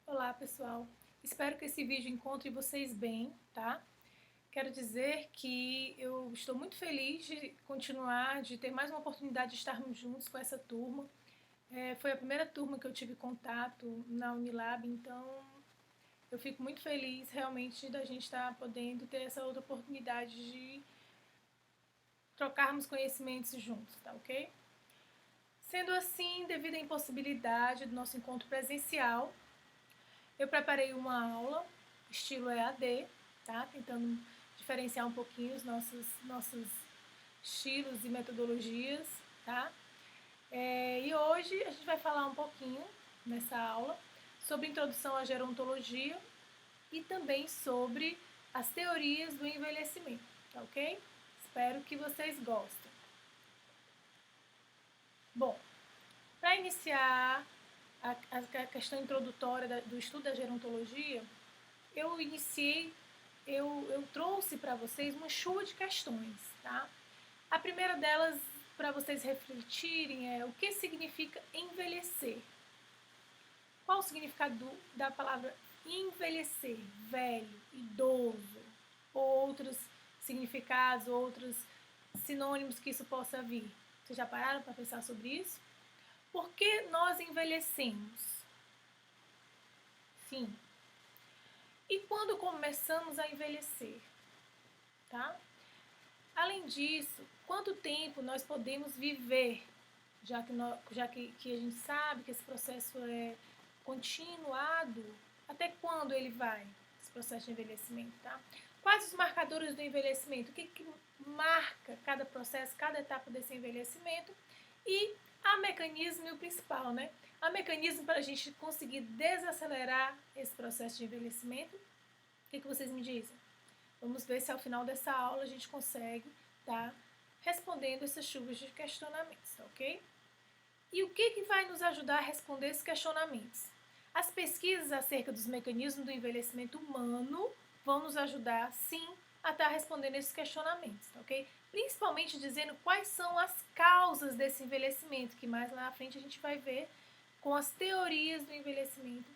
Olá pessoal, espero que esse vídeo encontre vocês bem, tá? Quero dizer que eu estou muito feliz de continuar, de ter mais uma oportunidade de estarmos juntos com essa turma. Foi a primeira turma que eu tive contato na Unilab, então eu fico muito feliz realmente da gente estar podendo ter essa outra oportunidade de trocarmos conhecimentos juntos, tá ok? Sendo assim, devido à impossibilidade do nosso encontro presencial, eu preparei uma aula, estilo EAD, tá? Tentando diferenciar um pouquinho os nossos estilos e metodologias, tá? E hoje a gente vai falar um pouquinho, nessa aula, sobre introdução à gerontologia e também sobre as teorias do envelhecimento, tá ok? Espero que vocês gostem. Bom, para iniciar a questão introdutória do estudo da gerontologia, eu trouxe para vocês uma chuva de questões, tá? A primeira delas, para vocês refletirem, é o que significa envelhecer? Qual o significado da palavra envelhecer? Velho, idoso, outros significados, outros sinônimos que isso possa vir. Vocês já pararam para pensar sobre isso? Por que nós envelhecemos? Sim. E quando começamos a envelhecer? Tá? Além disso, quanto tempo nós podemos viver, que a gente sabe que esse processo é continuado, até quando ele vai, esse processo de envelhecimento, tá? Quais os marcadores do envelhecimento? O que marca cada processo, cada etapa desse envelhecimento? E há mecanismo e o principal, né? Há mecanismo para a gente conseguir desacelerar esse processo de envelhecimento? O que vocês me dizem? Vamos ver se ao final dessa aula a gente consegue estar respondendo essas chuvas de questionamentos, tá ok? E o que vai nos ajudar a responder esses questionamentos? As pesquisas acerca dos mecanismos do envelhecimento humano vão nos ajudar, sim, a estar respondendo esses questionamentos, tá ok? Principalmente dizendo quais são as causas desse envelhecimento, que mais lá na frente a gente vai ver com as teorias do envelhecimento,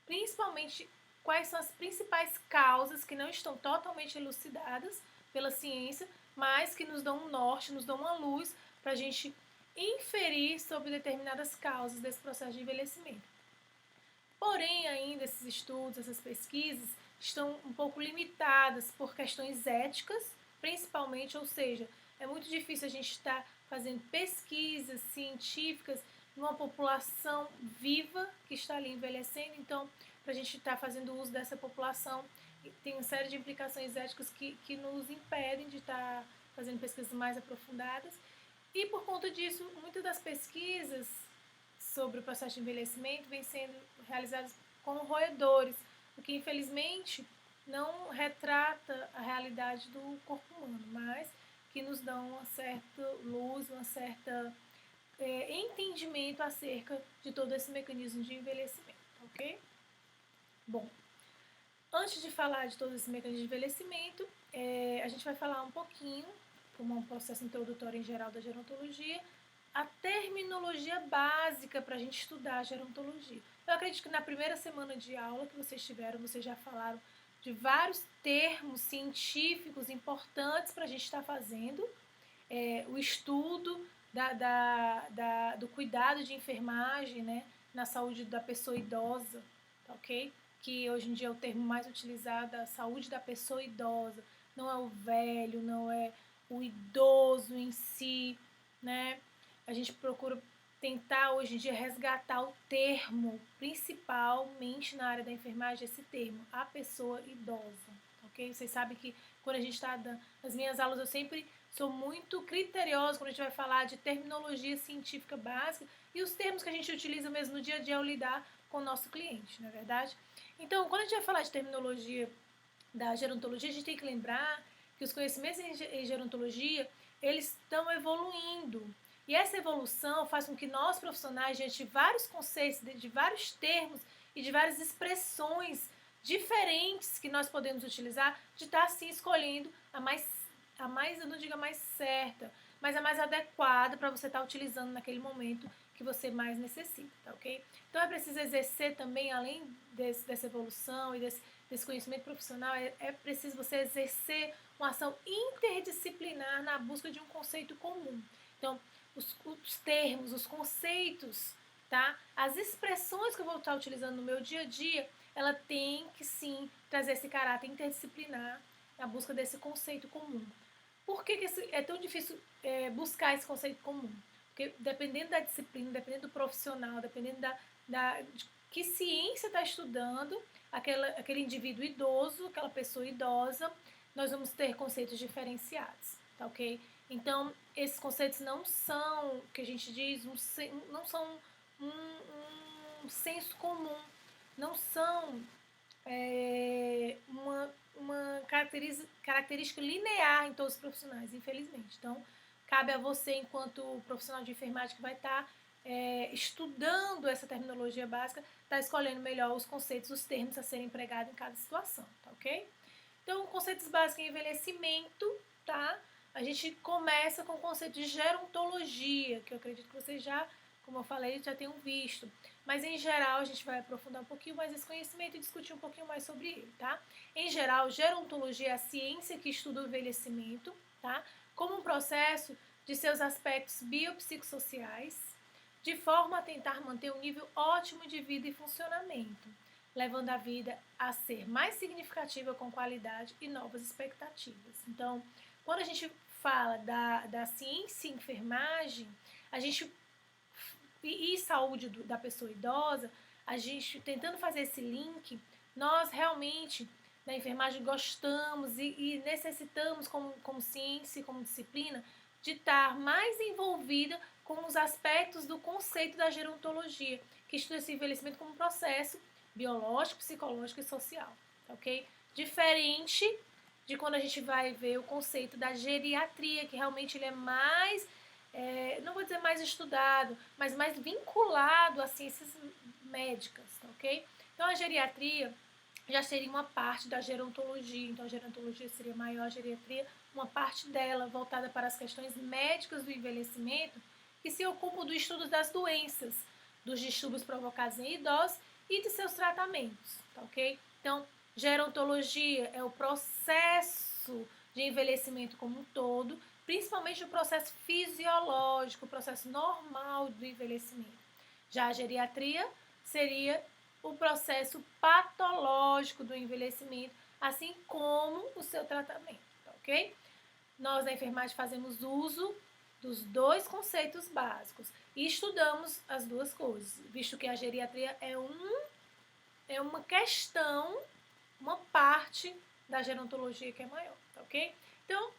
principalmente quais são as principais causas que não estão totalmente elucidadas pela ciência, mas que nos dão um norte, nos dão uma luz para a gente inferir sobre determinadas causas desse processo de envelhecimento. Porém, ainda esses estudos, essas pesquisas, estão um pouco limitadas por questões éticas, principalmente, ou seja, é muito difícil a gente estar fazendo pesquisas científicas numa população viva que está ali envelhecendo, então, para a gente estar fazendo uso dessa população, tem uma série de implicações éticas que nos impedem de estar fazendo pesquisas mais aprofundadas, e por conta disso, muitas das pesquisas sobre o processo de envelhecimento vêm sendo realizadas com roedores, o que infelizmente não retrata a realidade do corpo humano, mas que nos dão uma certa luz, uma certa entendimento acerca de todo esse mecanismo de envelhecimento, ok? Bom, antes de falar de todo esse mecanismo de envelhecimento, a gente vai falar um pouquinho, como um processo introdutório em geral da gerontologia, a terminologia básica para a gente estudar a gerontologia. Eu acredito que na primeira semana de aula que vocês tiveram, vocês já falaram de vários termos científicos importantes para a gente estar fazendo, o estudo do cuidado de enfermagem, né, na saúde da pessoa idosa, tá ok? Que hoje em dia é o termo mais utilizado, a saúde da pessoa idosa. Não é o velho, não é o idoso em si, né? A gente procura tentar hoje em dia resgatar o termo, principalmente na área da enfermagem, esse termo, a pessoa idosa, ok? Vocês sabem que quando a gente está nas minhas aulas eu sempre sou muito criteriosa quando a gente vai falar de terminologia científica básica e os termos que a gente utiliza mesmo no dia a dia ao lidar com o nosso cliente, não é verdade? Então, quando a gente vai falar de terminologia da gerontologia, a gente tem que lembrar que os conhecimentos em gerontologia, eles estão evoluindo. E essa evolução faz com que nós, profissionais, diante de vários conceitos, de vários termos e de várias expressões diferentes que nós podemos utilizar, de estar assim escolhendo a mais, eu não digo a mais certa, mas a mais adequada para você estar utilizando naquele momento que você mais necessita, tá ok? Então é preciso exercer também, além dessa evolução e desse conhecimento profissional, é preciso você exercer uma ação interdisciplinar na busca de um conceito comum. Então, os termos, os conceitos, tá? As expressões que eu vou estar utilizando no meu dia a dia, ela tem que sim trazer esse caráter interdisciplinar na busca desse conceito comum. Por que é tão difícil buscar esse conceito comum? Porque dependendo da disciplina, dependendo do profissional, dependendo de que ciência está estudando, aquele indivíduo idoso, aquela pessoa idosa, nós vamos ter conceitos diferenciados, tá ok? Então, esses conceitos não são, que a gente diz, não são um senso comum, não são uma característica linear em todos os profissionais, infelizmente. Então, cabe a você, enquanto profissional de enfermagem que vai estar estudando essa terminologia básica, estar escolhendo melhor os conceitos, os termos a serem empregados em cada situação, tá ok? Então, conceitos básicos em envelhecimento, tá? A gente começa com o conceito de gerontologia, que eu acredito que vocês já, como eu falei, já tenham visto. Mas, em geral, a gente vai aprofundar um pouquinho mais esse conhecimento e discutir um pouquinho mais sobre ele, tá? Em geral, gerontologia é a ciência que estuda o envelhecimento, tá? Como um processo de seus aspectos biopsicossociais, de forma a tentar manter um nível ótimo de vida e funcionamento, levando a vida a ser mais significativa com qualidade e novas expectativas. Então, quando a gente fala da ciência e enfermagem, a gente e saúde da pessoa idosa, a gente tentando fazer esse link, nós realmente na enfermagem gostamos e necessitamos como ciência, como disciplina, de estar mais envolvida com os aspectos do conceito da gerontologia, que estuda esse envelhecimento como um processo biológico, psicológico e social, ok? Diferente de quando a gente vai ver o conceito da geriatria, que realmente ele é mais, não vou dizer mais estudado, mas mais vinculado às ciências médicas, ok? Então a geriatria já seria uma parte da gerontologia, então a gerontologia seria maior, a geriatria uma parte dela voltada para as questões médicas do envelhecimento, que se ocupam do estudo das doenças, dos distúrbios provocados em idosos e de seus tratamentos, tá ok? Então, gerontologia é o processo de envelhecimento como um todo, principalmente o processo fisiológico, o processo normal do envelhecimento. Já a geriatria seria o processo patológico do envelhecimento, assim como o seu tratamento, tá ok? Nós na enfermagem fazemos uso dos dois conceitos básicos e estudamos as duas coisas, visto que a geriatria é uma questão, uma parte da gerontologia que é maior, tá ok? Então,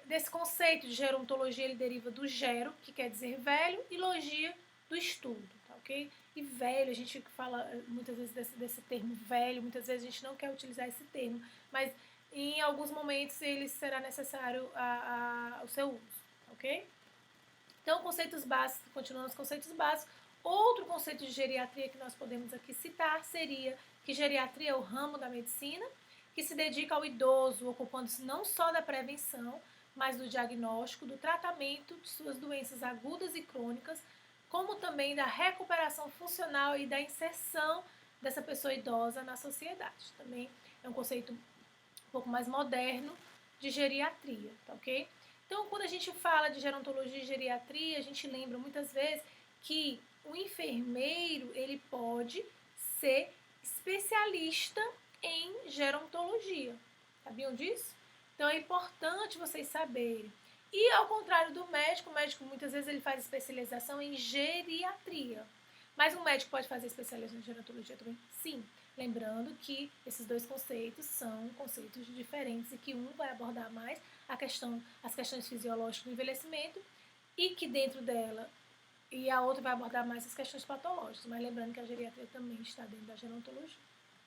desse conceito de gerontologia, ele deriva do gero, que quer dizer velho, e logia, do estudo, tá ok? E velho, a gente fala muitas vezes desse termo velho, muitas vezes a gente não quer utilizar esse termo, mas em alguns momentos ele será necessário o seu uso, ok? Então, conceitos básicos, continuando os conceitos básicos, outro conceito de geriatria que nós podemos aqui citar seria que geriatria é o ramo da medicina que se dedica ao idoso, ocupando-se não só da prevenção, mas do diagnóstico, do tratamento de suas doenças agudas e crônicas, como também da recuperação funcional e da inserção dessa pessoa idosa na sociedade. Também é um conceito um pouco mais moderno de geriatria, tá ok? Então, quando a gente fala de gerontologia e geriatria, a gente lembra muitas vezes que o enfermeiro, ele pode ser especialista em gerontologia. Sabiam disso? Então, é importante vocês saberem. E ao contrário do médico, o médico muitas vezes ele faz especialização em geriatria. Mas um médico pode fazer especialização em gerontologia também? Sim. Lembrando que esses dois conceitos são conceitos diferentes e que um vai abordar mais as questões fisiológicas do envelhecimento e que dentro dela, e a outra vai abordar mais as questões patológicas, mas lembrando que a geriatria também está dentro da gerontologia,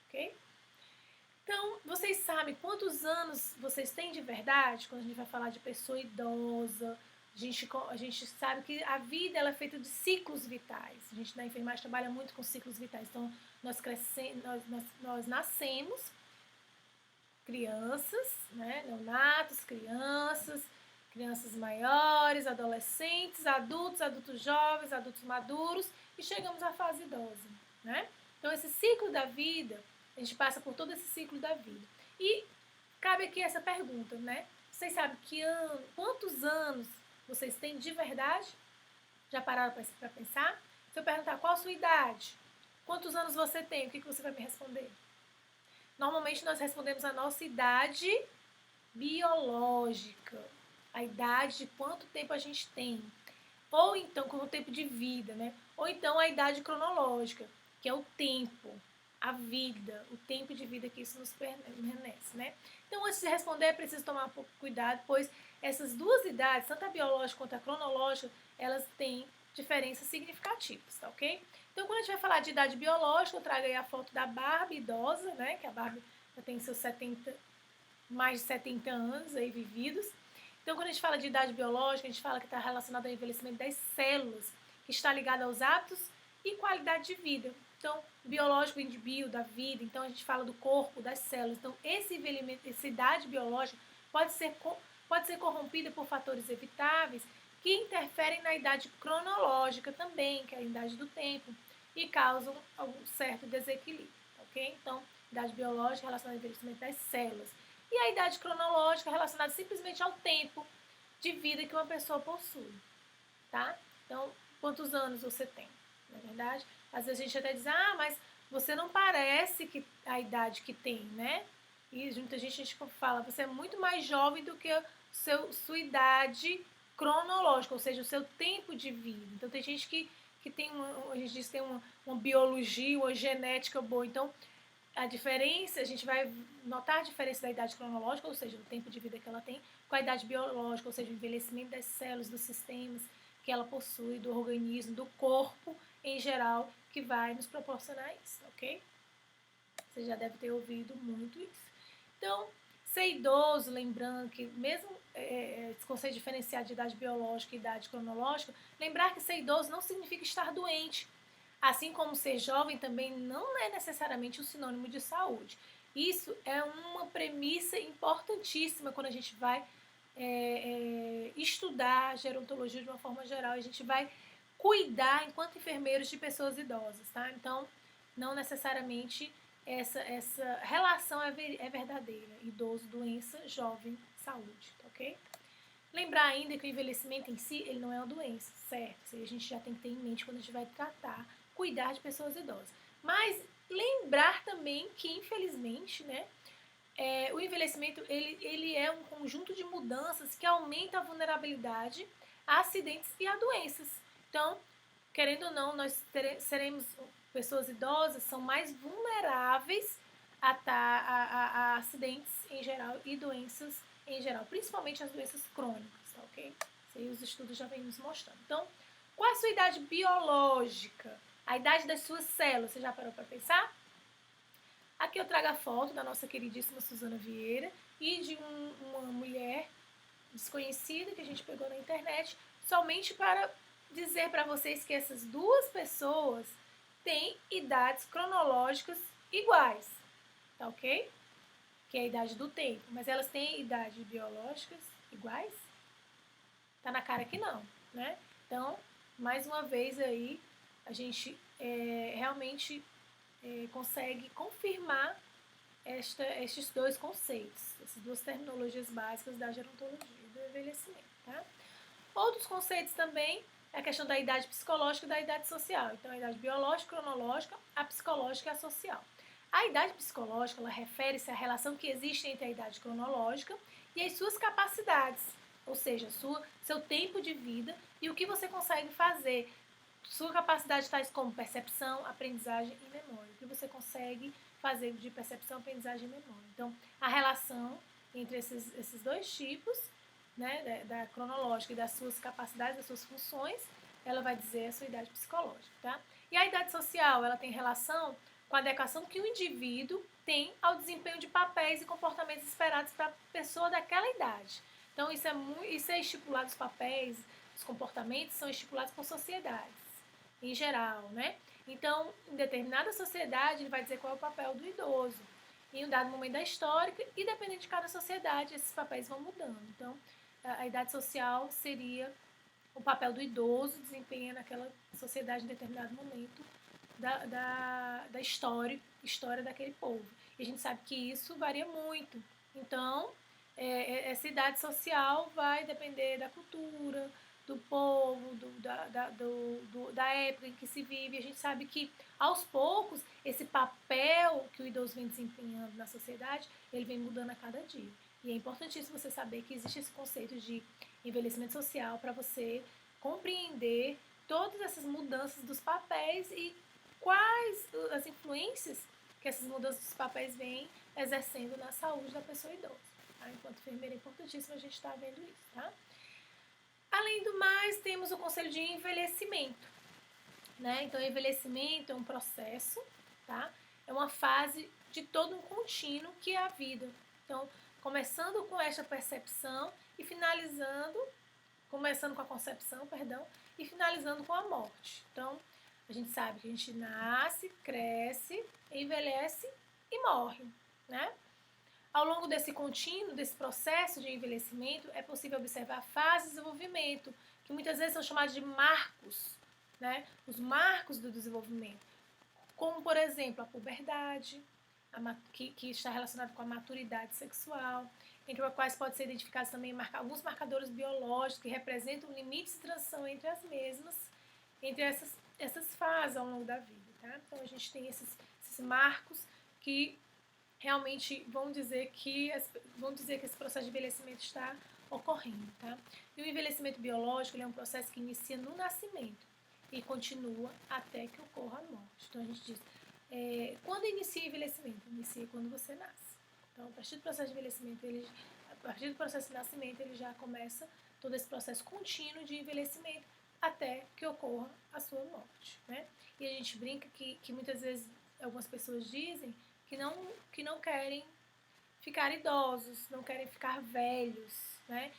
ok? Então, vocês sabem quantos anos vocês têm de verdade quando a gente vai falar de pessoa idosa? A gente sabe que a vida ela é feita de ciclos vitais. A gente na enfermagem trabalha muito com ciclos vitais. Então, nós nascemos crianças, né, neonatos, crianças, crianças maiores, adolescentes, adultos, adultos jovens, adultos maduros e chegamos à fase idosa, né? Então esse ciclo da vida, a gente passa por todo esse ciclo da vida. E cabe aqui essa pergunta, né? Vocês sabem quantos anos vocês têm de verdade? Já pararam para pensar? Se eu perguntar qual a sua idade, quantos anos você tem, o que você vai me responder? Normalmente nós respondemos a nossa idade biológica, a idade de quanto tempo a gente tem, ou então com o tempo de vida, né? Ou então a idade cronológica, que é o tempo, a vida, o tempo de vida que isso nos permanece, né? Então, antes de responder, é preciso tomar um pouco de cuidado, pois essas duas idades, tanto a biológica quanto a cronológica, elas têm diferenças significativas, tá ok? Então, quando a gente vai falar de idade biológica, eu trago aí a foto da Barbie idosa, né? Que a Barbie já tem seus mais de 70 anos aí vividos. Então, quando a gente fala de idade biológica, a gente fala que está relacionado ao envelhecimento das células, que está ligado aos hábitos e qualidade de vida. Então, biológico vem de bio, da vida. Então, a gente fala do corpo, das células. Então, esse envelhecimento, essa idade biológica pode ser corrompida por fatores evitáveis que interferem na idade cronológica também, que é a idade do tempo, e causam algum certo desequilíbrio, ok? Então, idade biológica relacionada ao envelhecimento das células. E a idade cronológica relacionada simplesmente ao tempo de vida que uma pessoa possui, tá? Então, quantos anos você tem, não é verdade? Às vezes a gente até diz, mas você não parece que a idade que tem, né? E muita gente fala, você é muito mais jovem do que sua idade cronológica, ou seja, o seu tempo de vida. Então, tem gente que tem a gente diz que tem uma biologia, uma genética boa. Então, a diferença, a gente vai notar a diferença da idade cronológica, ou seja, do tempo de vida que ela tem, com a idade biológica, ou seja, o envelhecimento das células, dos sistemas que ela possui, do organismo, do corpo em geral, que vai nos proporcionar isso, ok? Você já deve ter ouvido muito isso. Então, ser idoso, lembrando que mesmo esse conceito diferenciado de idade biológica e idade cronológica, lembrar que ser idoso não significa estar doente. Assim como ser jovem também não é necessariamente um sinônimo de saúde. Isso é uma premissa importantíssima quando a gente vai estudar gerontologia de uma forma geral. A gente vai cuidar, enquanto enfermeiros, de pessoas idosas, tá? Então, não necessariamente essa relação é verdadeira. Idoso, doença, jovem, saúde, tá ok? Lembrar ainda que o envelhecimento em si, ele não é uma doença, certo? Isso aí a gente já tem que ter em mente quando a gente vai tratar, cuidar de pessoas idosas. Mas lembrar também que, infelizmente, né, o envelhecimento, ele é um conjunto de mudanças que aumenta a vulnerabilidade a acidentes e a doenças. Então, querendo ou não, nós seremos pessoas idosas, são mais vulneráveis a acidentes em geral e doenças em geral, principalmente as doenças crônicas, tá ok? Isso aí os estudos já vêm nos mostrando. Então, qual é a sua idade biológica? A idade das suas células, você já parou para pensar? Aqui eu trago a foto da nossa queridíssima Suzana Vieira e de uma mulher desconhecida que a gente pegou na internet, somente para dizer para vocês que essas duas pessoas têm idades cronológicas iguais, tá ok? Que é a idade do tempo, mas elas têm idades biológicas iguais? Tá na cara que não, né? Então, mais uma vez aí, a gente realmente consegue confirmar estes dois conceitos, essas duas terminologias básicas da gerontologia e do envelhecimento, tá? Outros conceitos também é a questão da idade psicológica e da idade social. Então, a idade biológica, cronológica, a psicológica e a social. A idade psicológica, ela refere-se à relação que existe entre a idade cronológica e as suas capacidades, ou seja, seu tempo de vida e o que você consegue fazer. Sua capacidade tais como percepção, aprendizagem e memória. O que você consegue fazer de percepção, aprendizagem e memória. Então, a relação entre esses dois tipos, né, da cronológica e das suas capacidades, das suas funções, ela vai dizer a sua idade psicológica, tá? E a idade social, ela tem relação com a adequação que o indivíduo tem ao desempenho de papéis e comportamentos esperados para a pessoa daquela idade. Então, isso é estipulado, os papéis, os comportamentos são estipulados por sociedades, em geral, né? Então, em determinada sociedade, ele vai dizer qual é o papel do idoso. Em um dado momento da história, e dependendo de cada sociedade, esses papéis vão mudando. Então, a idade social seria o papel do idoso desempenha naquela sociedade em determinado momento da história daquele povo. E a gente sabe que isso varia muito. Então, essa idade social vai depender da cultura, do povo, da época em que se vive. A gente sabe que, aos poucos, esse papel que o idoso vem desempenhando na sociedade, ele vem mudando a cada dia. E é importantíssimo você saber que existe esse conceito de envelhecimento social para você compreender todas essas mudanças dos papéis e quais as influências que essas mudanças dos papéis vêm exercendo na saúde da pessoa idosa. Tá? Enquanto enfermeira é importantíssimo a gente estar vendo isso. Tá? Além do mais, temos o conselho de envelhecimento. Né? Então, envelhecimento é um processo, tá? É uma fase de todo um contínuo que é a vida. Então, começando com esta percepção e começando com a concepção, perdão, e finalizando com a morte. Então, a gente sabe que a gente nasce, cresce, envelhece e morre, né? Ao longo desse contínuo, desse processo de envelhecimento, é possível observar fases de desenvolvimento, que muitas vezes são chamados de marcos, né? Os marcos do desenvolvimento, como, por exemplo, a puberdade, que está relacionada com a maturidade sexual, entre os quais pode ser identificados também alguns marcadores biológicos que representam limites de transição entre as mesmas, entre essas fases ao longo da vida. Tá? Então, a gente tem esses marcos que realmente vão dizer que esse processo de envelhecimento está ocorrendo. Tá? E o envelhecimento biológico é um processo que inicia no nascimento e continua até que ocorra a morte. Então, a gente diz, quando inicia o envelhecimento? Inicia quando você nasce. Então, a partir do processo de envelhecimento, a partir do processo de nascimento, ele já começa todo esse processo contínuo de envelhecimento até que ocorra a sua morte. Né? E a gente brinca que muitas vezes algumas pessoas dizem que não querem ficar idosos, não querem ficar velhos, né?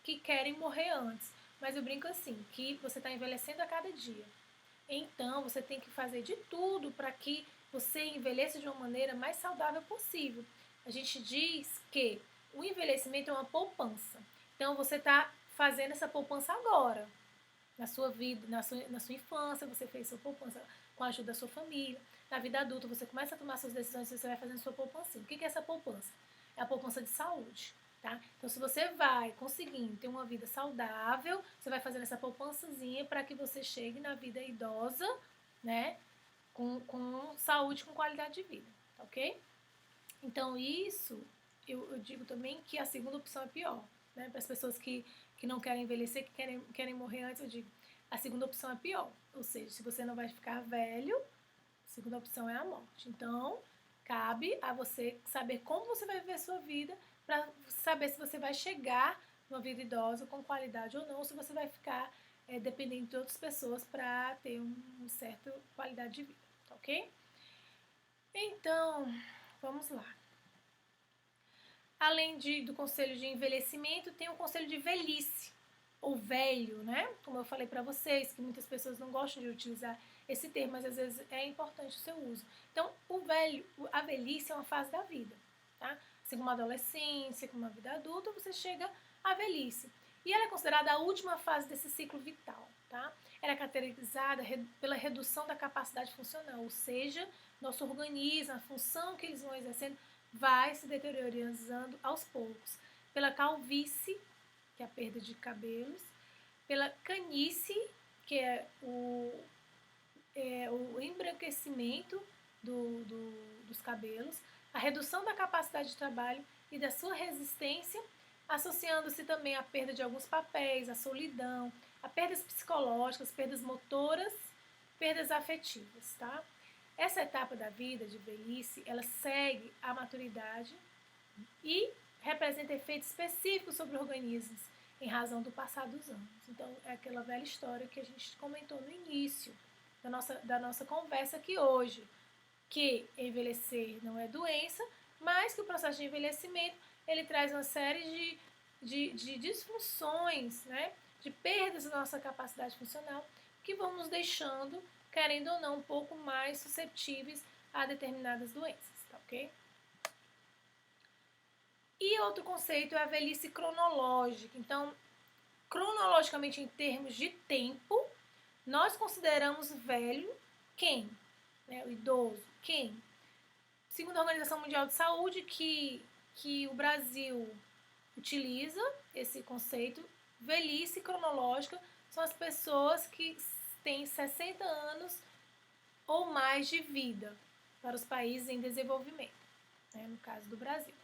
Que querem morrer antes. Mas eu brinco assim, que você está envelhecendo a cada dia. Então, você tem que fazer de tudo para que você envelheça de uma maneira mais saudável possível. A gente diz que o envelhecimento é uma poupança. Então, você está fazendo essa poupança agora. Na sua vida, na sua infância, você fez sua poupança com a ajuda da sua família. Na vida adulta, você começa a tomar suas decisões e você vai fazendo sua poupança. O que é essa poupança? É a poupança de saúde. Tá? Então, se você vai conseguindo ter uma vida saudável, você vai fazendo essa poupançazinha para que você chegue na vida idosa, né? Com saúde, com qualidade de vida, tá ok? Então, isso, eu digo também que a segunda opção é pior, né? Para as pessoas que não querem envelhecer, que querem morrer antes, eu digo, a segunda opção é pior. Ou seja, se você não vai ficar velho, a segunda opção é a morte. Então, cabe a você saber como você vai viver a sua vida para saber se você vai chegar numa vida idosa com qualidade ou não, ou se você vai ficar dependendo de outras pessoas para ter uma certa qualidade de vida, tá ok? Então, vamos lá. Além do conselho de envelhecimento, tem o conselho de velhice, ou velho, né? Como eu falei para vocês, que muitas pessoas não gostam de utilizar esse termo, mas às vezes é importante o seu uso. Então, a velhice é uma fase da vida, tá? Assim como a adolescência, como a vida adulta, você chega à velhice. E ela é considerada a última fase desse ciclo vital, tá? Ela é caracterizada pela redução da capacidade funcional, ou seja, nosso organismo, a função que eles vão exercendo, vai se deteriorando aos poucos. Pela calvície, que é a perda de cabelos, pela canice, que é o embranquecimento dos cabelos, a redução da capacidade de trabalho e da sua resistência, associando-se também à perda de alguns papéis, à solidão, a perdas psicológicas, perdas motoras, perdas afetivas, tá? Essa etapa da vida de velhice, ela segue a maturidade e representa efeitos específicos sobre organismos em razão do passar dos anos. Então, é aquela velha história que a gente comentou no início da nossa conversa aqui hoje, que envelhecer não é doença, mas que o processo de envelhecimento, ele traz uma série de disfunções, né? De perdas da nossa capacidade funcional, que vão nos deixando, querendo ou não, um pouco mais susceptíveis a determinadas doenças, tá ok? E outro conceito é a velhice cronológica. Então, cronologicamente, em termos de tempo, nós consideramos velho quem? Né, o idoso, quem? Segundo a Organização Mundial de Saúde, que o Brasil utiliza esse conceito, velhice cronológica são as pessoas que têm 60 anos ou mais de vida para os países em desenvolvimento, né, no caso do Brasil.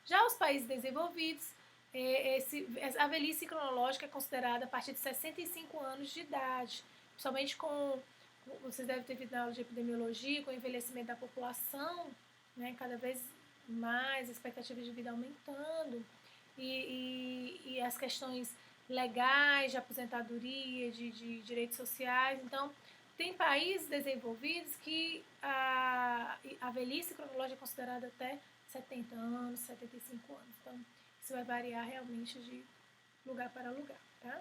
Já os países desenvolvidos, a velhice cronológica é considerada a partir de 65 anos de idade, principalmente vocês devem ter visto na aula de epidemiologia, com o envelhecimento da população, né, cada vez mais, a expectativa de vida aumentando, e as questões legais, de aposentadoria, de direitos sociais. Então, tem países desenvolvidos que a velhice cronológica é considerada até 70 anos, 75 anos. Então, isso vai variar realmente de lugar para lugar, tá?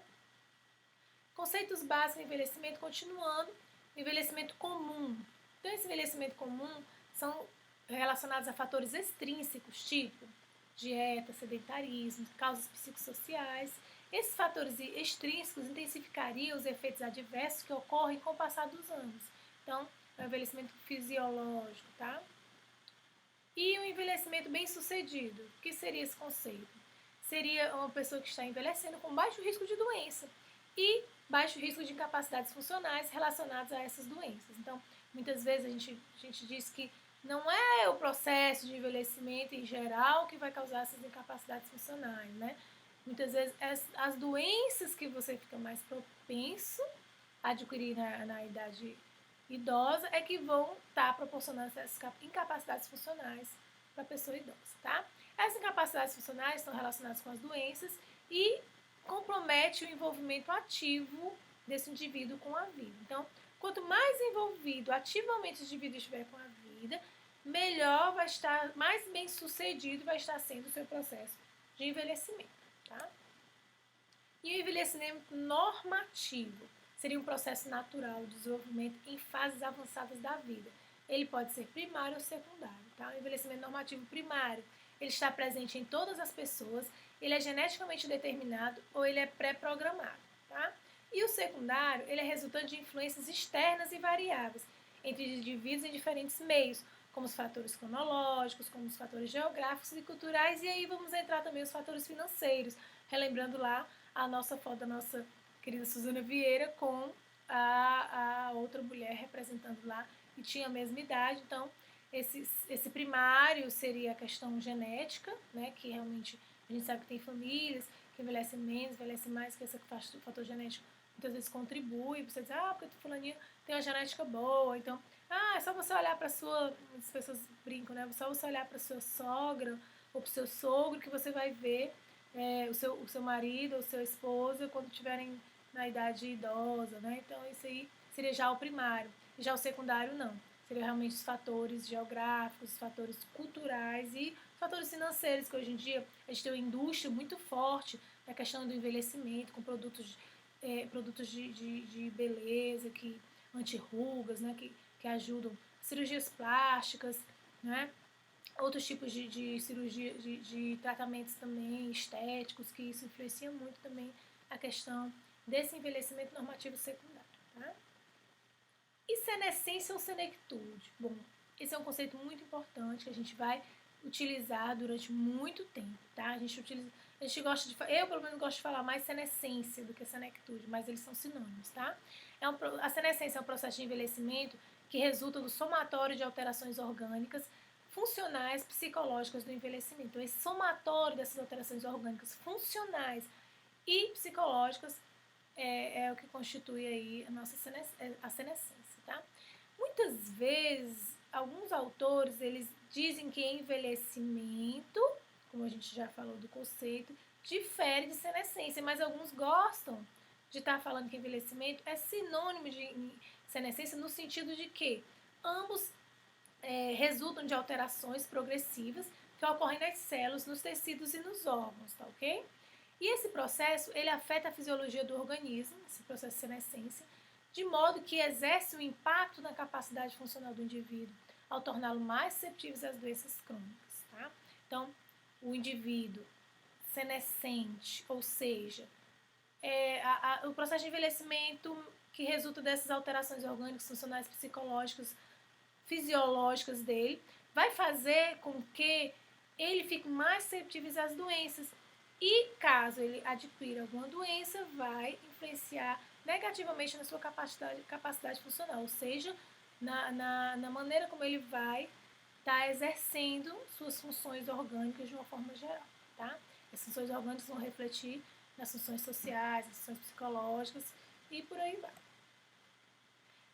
Conceitos básicos de envelhecimento, continuando, envelhecimento comum. Então, esse envelhecimento comum são relacionados a fatores extrínsecos, tipo dieta, sedentarismo, causas psicossociais. Esses fatores extrínsecos intensificariam os efeitos adversos que ocorrem com o passar dos anos. Então, é o envelhecimento fisiológico, tá? E o envelhecimento bem-sucedido, o que seria esse conceito? Seria uma pessoa que está envelhecendo com baixo risco de doença e baixo risco de incapacidades funcionais relacionadas a essas doenças. Então, muitas vezes a gente diz que não é o processo de envelhecimento em geral que vai causar essas incapacidades funcionais, né? Muitas vezes as doenças que você fica mais propenso a adquirir na idade idosa é que vão estar proporcionando essas incapacidades funcionais para a pessoa idosa, tá? Essas incapacidades funcionais estão relacionadas com as doenças e compromete o envolvimento ativo desse indivíduo com a vida. Então, quanto mais envolvido ativamente o indivíduo estiver com a vida, melhor vai estar, mais bem sucedido vai estar sendo o seu processo de envelhecimento, tá? E o envelhecimento normativo seria um processo natural de desenvolvimento em fases avançadas da vida. Ele pode ser primário ou secundário, tá? O envelhecimento normativo primário, ele está presente em todas as pessoas, ele é geneticamente determinado ou ele é pré-programado, tá? E o secundário, ele é resultante de influências externas e variáveis entre indivíduos em diferentes meios, como os fatores cronológicos, como os fatores geográficos e culturais, e aí vamos entrar também os fatores financeiros, relembrando lá a nossa foto da nossa querida Suzana Vieira com a outra mulher representando lá e tinha a mesma idade. Então, esse primário seria a questão genética, né, que realmente a gente sabe que tem famílias que envelhecem menos, envelhecem mais, que esse fator genético muitas vezes contribui. Você diz, porque fulaninha tem uma genética boa, então, é só você olhar para sua, as pessoas brincam, né, só você olhar para sua sogra ou para o seu sogro que você vai ver o seu marido ou seu esposo quando estiverem na idade idosa, né? Então, isso aí seria já o primário. E já o secundário, não. Seria realmente os fatores geográficos, os fatores culturais e os fatores financeiros, que hoje em dia a gente tem uma indústria muito forte na questão do envelhecimento, com produtos de beleza, anti-rugas, né? Que ajudam, cirurgias plásticas, né? Outros tipos de cirurgia, de tratamentos também estéticos, que isso influencia muito também a questão desse envelhecimento normativo secundário, tá? E senescência ou senectude? Bom, esse é um conceito muito importante que a gente vai utilizar durante muito tempo, tá? A gente gosta eu pelo menos gosto de falar mais senescência do que senectude, mas eles são sinônimos, tá? A senescência é um processo de envelhecimento que resulta do somatório de alterações orgânicas funcionais psicológicas do envelhecimento. Então, esse somatório dessas alterações orgânicas funcionais e psicológicas é o que constitui aí a senescência, tá? Muitas vezes, alguns autores, eles dizem que envelhecimento, como a gente já falou do conceito, difere de senescência, mas alguns gostam de estar falando que envelhecimento é sinônimo de senescência no sentido de que ambos resultam de alterações progressivas que ocorrem nas células, nos tecidos e nos órgãos, tá ok? E esse processo, ele afeta a fisiologia do organismo, esse processo de senescência, de modo que exerce um impacto na capacidade funcional do indivíduo, ao torná-lo mais suscetível às doenças crônicas, tá? Então, o indivíduo senescente, ou seja, o processo de envelhecimento que resulta dessas alterações orgânicas, funcionais, psicológicas, fisiológicas dele, vai fazer com que ele fique mais suscetível às doenças. E caso ele adquira alguma doença, vai influenciar negativamente na sua capacidade funcional, ou seja, na maneira como ele vai estar exercendo suas funções orgânicas de uma forma geral. Tá? As funções orgânicas vão refletir nas funções sociais, nas funções psicológicas e por aí vai.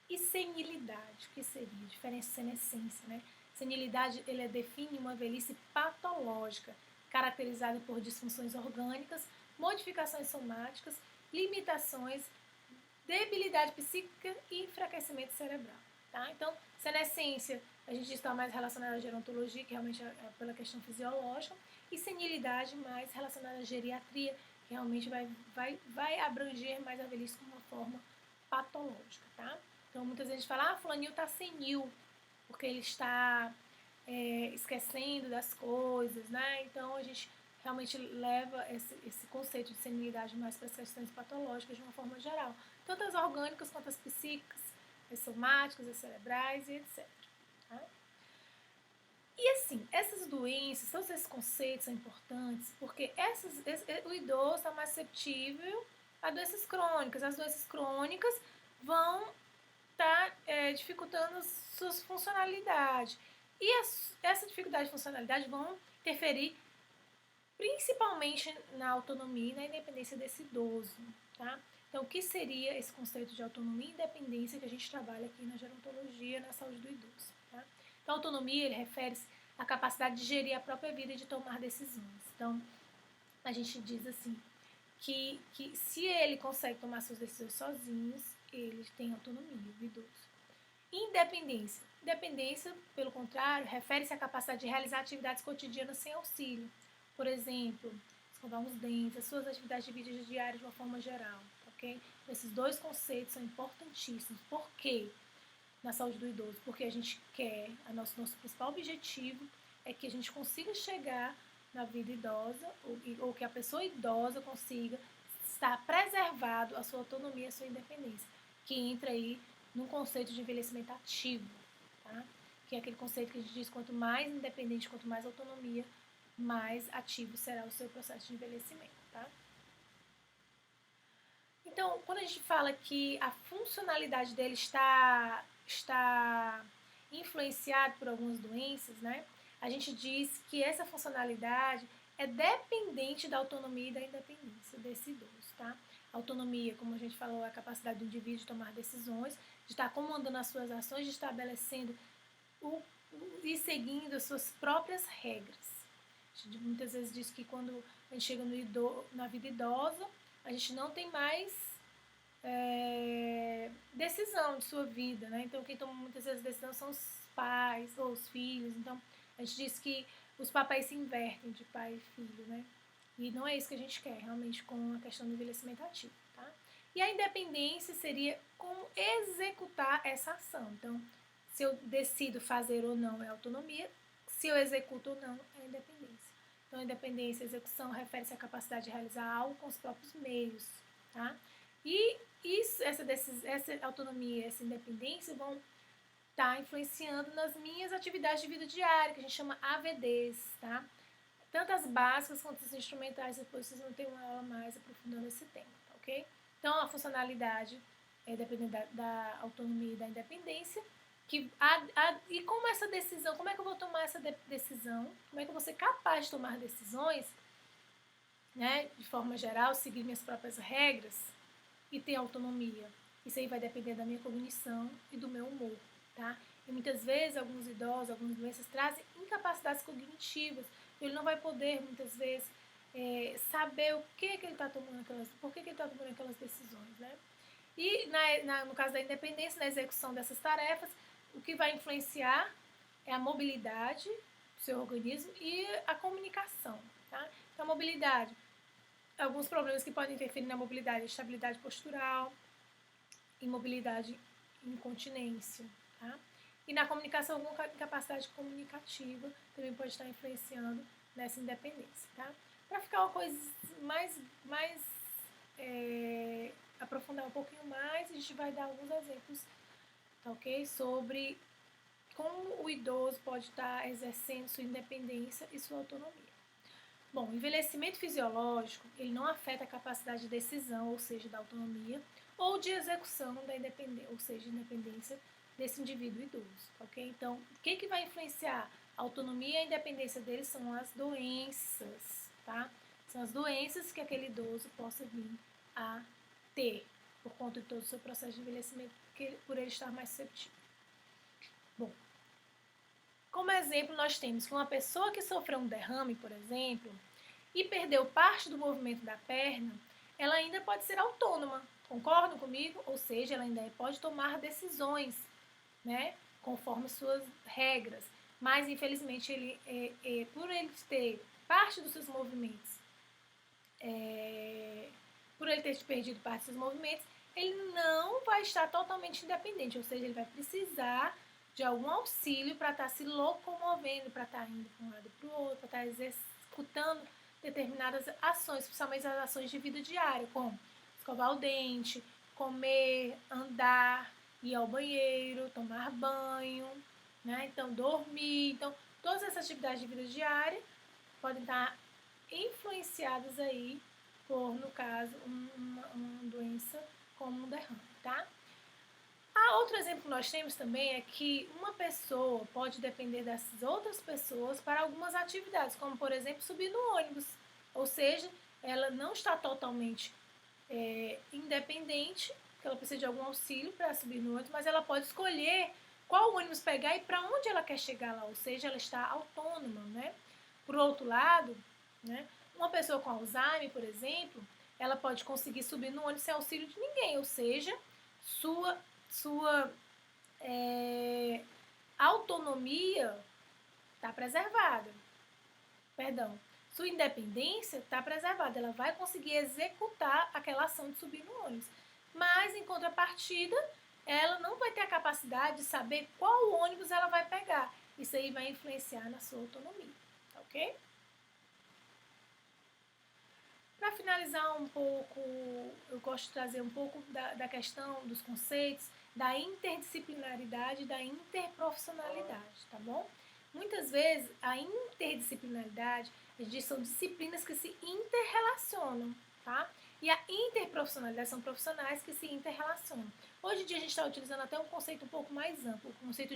E senilidade, o que seria? A diferença de senescência, né? Senilidade, ele define uma velhice patológica, caracterizada por disfunções orgânicas, modificações somáticas, limitações, debilidade psíquica e enfraquecimento cerebral. Tá? Então, senescência, a gente está mais relacionada à gerontologia, que realmente é pela questão fisiológica, e senilidade mais relacionada à geriatria, que realmente vai abranger mais a velhice como uma forma patológica. Tá? Então, muitas vezes a gente fala, fulaninho está senil, porque ele está esquecendo das coisas, né? Então, a gente realmente leva esse conceito de senilidade mais para as questões patológicas de uma forma geral. Tanto as orgânicas quanto as psíquicas, as somáticas, as cerebrais e etc. Tá? E assim, essas doenças, todos esses conceitos são importantes porque o idoso está mais suscetível a doenças crônicas. As doenças crônicas vão estar dificultando suas funcionalidades. E essa dificuldade de funcionalidade vão interferir principalmente na autonomia e na independência desse idoso. Tá? Então, o que seria esse conceito de autonomia e independência que a gente trabalha aqui na gerontologia, na saúde do idoso? Tá? Então, autonomia, ele refere-se à capacidade de gerir a própria vida e de tomar decisões. Então, a gente diz assim, que se ele consegue tomar suas decisões sozinhos, ele tem autonomia, o idoso. Independência. Independência, pelo contrário, refere-se à capacidade de realizar atividades cotidianas sem auxílio. Por exemplo, escovar os dentes, as suas atividades de vida diária de uma forma geral. Okay? Esses dois conceitos são importantíssimos. Por quê? Na saúde do idoso? Porque a gente quer, nosso principal objetivo é que a gente consiga chegar na vida idosa, ou que a pessoa idosa consiga estar preservado a sua autonomia, a sua independência, que entra aí num conceito de envelhecimento ativo, tá? Que é aquele conceito que a gente diz, quanto mais independente, quanto mais autonomia, mais ativo será o seu processo de envelhecimento, tá? Então, quando a gente fala que a funcionalidade dele está influenciada por algumas doenças, né? A gente diz que essa funcionalidade é dependente da autonomia e da independência desse idoso, tá? A autonomia, como a gente falou, é a capacidade do indivíduo de tomar decisões, de estar comandando as suas ações, de estabelecendo e seguindo as suas próprias regras. A gente muitas vezes diz que quando a gente chega na vida idosa, a gente não tem mais decisão de sua vida, né? Então quem toma muitas vezes decisão são os pais ou os filhos. Então a gente diz que os papéis se invertem de pai e filho, né? E não é isso que a gente quer realmente com a questão do envelhecimento ativo, tá? E a independência seria como executar essa ação. Então, se eu decido fazer ou não é autonomia, se eu executo ou não é independência. Então, a independência e a execução refere-se à capacidade de realizar algo com os próprios meios, tá? E essa autonomia e essa independência vão estar influenciando nas minhas atividades de vida diária, que a gente chama AVDs, tá? Tanto as básicas quanto as instrumentais, depois vocês vão ter uma aula mais aprofundando esse tema, tá, ok? Então, a funcionalidade é dependendo da autonomia e da independência. E como essa decisão, como é que eu vou tomar essa decisão? Como é que eu vou ser capaz de tomar decisões, né, de forma geral, seguir minhas próprias regras e ter autonomia? Isso aí vai depender da minha cognição e do meu humor, tá? E muitas vezes, alguns idosos, algumas doenças trazem incapacidades cognitivas. Ele não vai poder, muitas vezes, saber o que ele está tomando por que ele está tomando aquelas decisões, né? E no caso da independência, na execução dessas tarefas, o que vai influenciar é a mobilidade do seu organismo e a comunicação, tá? Então, a mobilidade, alguns problemas que podem interferir na mobilidade, estabilidade postural, imobilidade, incontinência, tá? E na comunicação, alguma incapacidade comunicativa também pode estar influenciando nessa independência, tá? Para ficar uma coisa mais aprofundar um pouquinho mais, a gente vai dar alguns exemplos, tá ok? Sobre como o idoso pode estar exercendo sua independência e sua autonomia. Bom, o envelhecimento fisiológico, ele não afeta a capacidade de decisão, ou seja, da autonomia, ou de execução da independência, ou seja, independência desse indivíduo idoso, ok? Então, o que vai influenciar a autonomia e a independência dele são as doenças, tá? São as doenças que aquele idoso possa vir a ter, por conta de todo o seu processo de envelhecimento, por ele estar mais susceptível. Bom, como exemplo, nós temos que uma pessoa que sofreu um derrame, por exemplo, e perdeu parte do movimento da perna, ela ainda pode ser autônoma, concordam comigo? Ou seja, ela ainda pode tomar decisões, né, conforme suas regras. Mas, infelizmente, por ele ter parte dos seus movimentos, por ele ter perdido parte dos seus movimentos, ele não vai estar totalmente independente, ou seja, ele vai precisar de algum auxílio para estar se locomovendo, para estar indo para um lado e para o outro, para estar executando determinadas ações, principalmente as ações de vida diária, como escovar o dente, comer, andar, ir ao banheiro, tomar banho, né? Então, dormir. Então, todas essas atividades de vida diária podem estar influenciadas aí por, no caso, uma doença como um derrame, tá? Outro exemplo que nós temos também é que uma pessoa pode depender dessas outras pessoas para algumas atividades, como, por exemplo, subir no ônibus. Ou seja, ela não está totalmente independente, ela precisa de algum auxílio para subir no ônibus, mas ela pode escolher qual ônibus pegar e para onde ela quer chegar lá. Ou seja, ela está autônoma, né? Por outro lado, né, uma pessoa com Alzheimer, por exemplo, ela pode conseguir subir no ônibus sem auxílio de ninguém, ou seja, sua autonomia está preservada. Perdão, sua independência está preservada. Ela vai conseguir executar aquela ação de subir no ônibus. Mas, em contrapartida, ela não vai ter a capacidade de saber qual ônibus ela vai pegar. Isso aí vai influenciar na sua autonomia, ok? Para finalizar um pouco, eu gosto de trazer um pouco da questão dos conceitos da interdisciplinaridade e da interprofissionalidade, tá bom? Muitas vezes a interdisciplinaridade, a gente diz, são disciplinas que se interrelacionam, tá? E a interprofissionalidade são profissionais que se interrelacionam. Hoje em dia a gente está utilizando até um conceito um pouco mais amplo, o conceito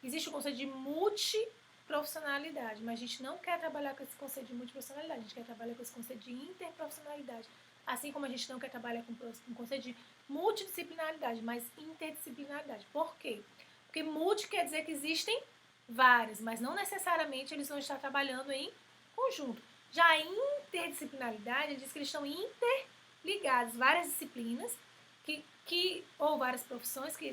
existe o conceito de multiprofissionalidade, mas a gente não quer trabalhar com esse conceito de multiprofissionalidade, a gente quer trabalhar com esse conceito de interprofissionalidade, assim como a gente não quer trabalhar com o conceito de multidisciplinaridade, mas interdisciplinaridade. Por quê? Porque multi quer dizer que existem vários, mas não necessariamente eles vão estar trabalhando em conjunto. Já a interdisciplinaridade diz que eles estão interligados, várias disciplinas ou várias profissões que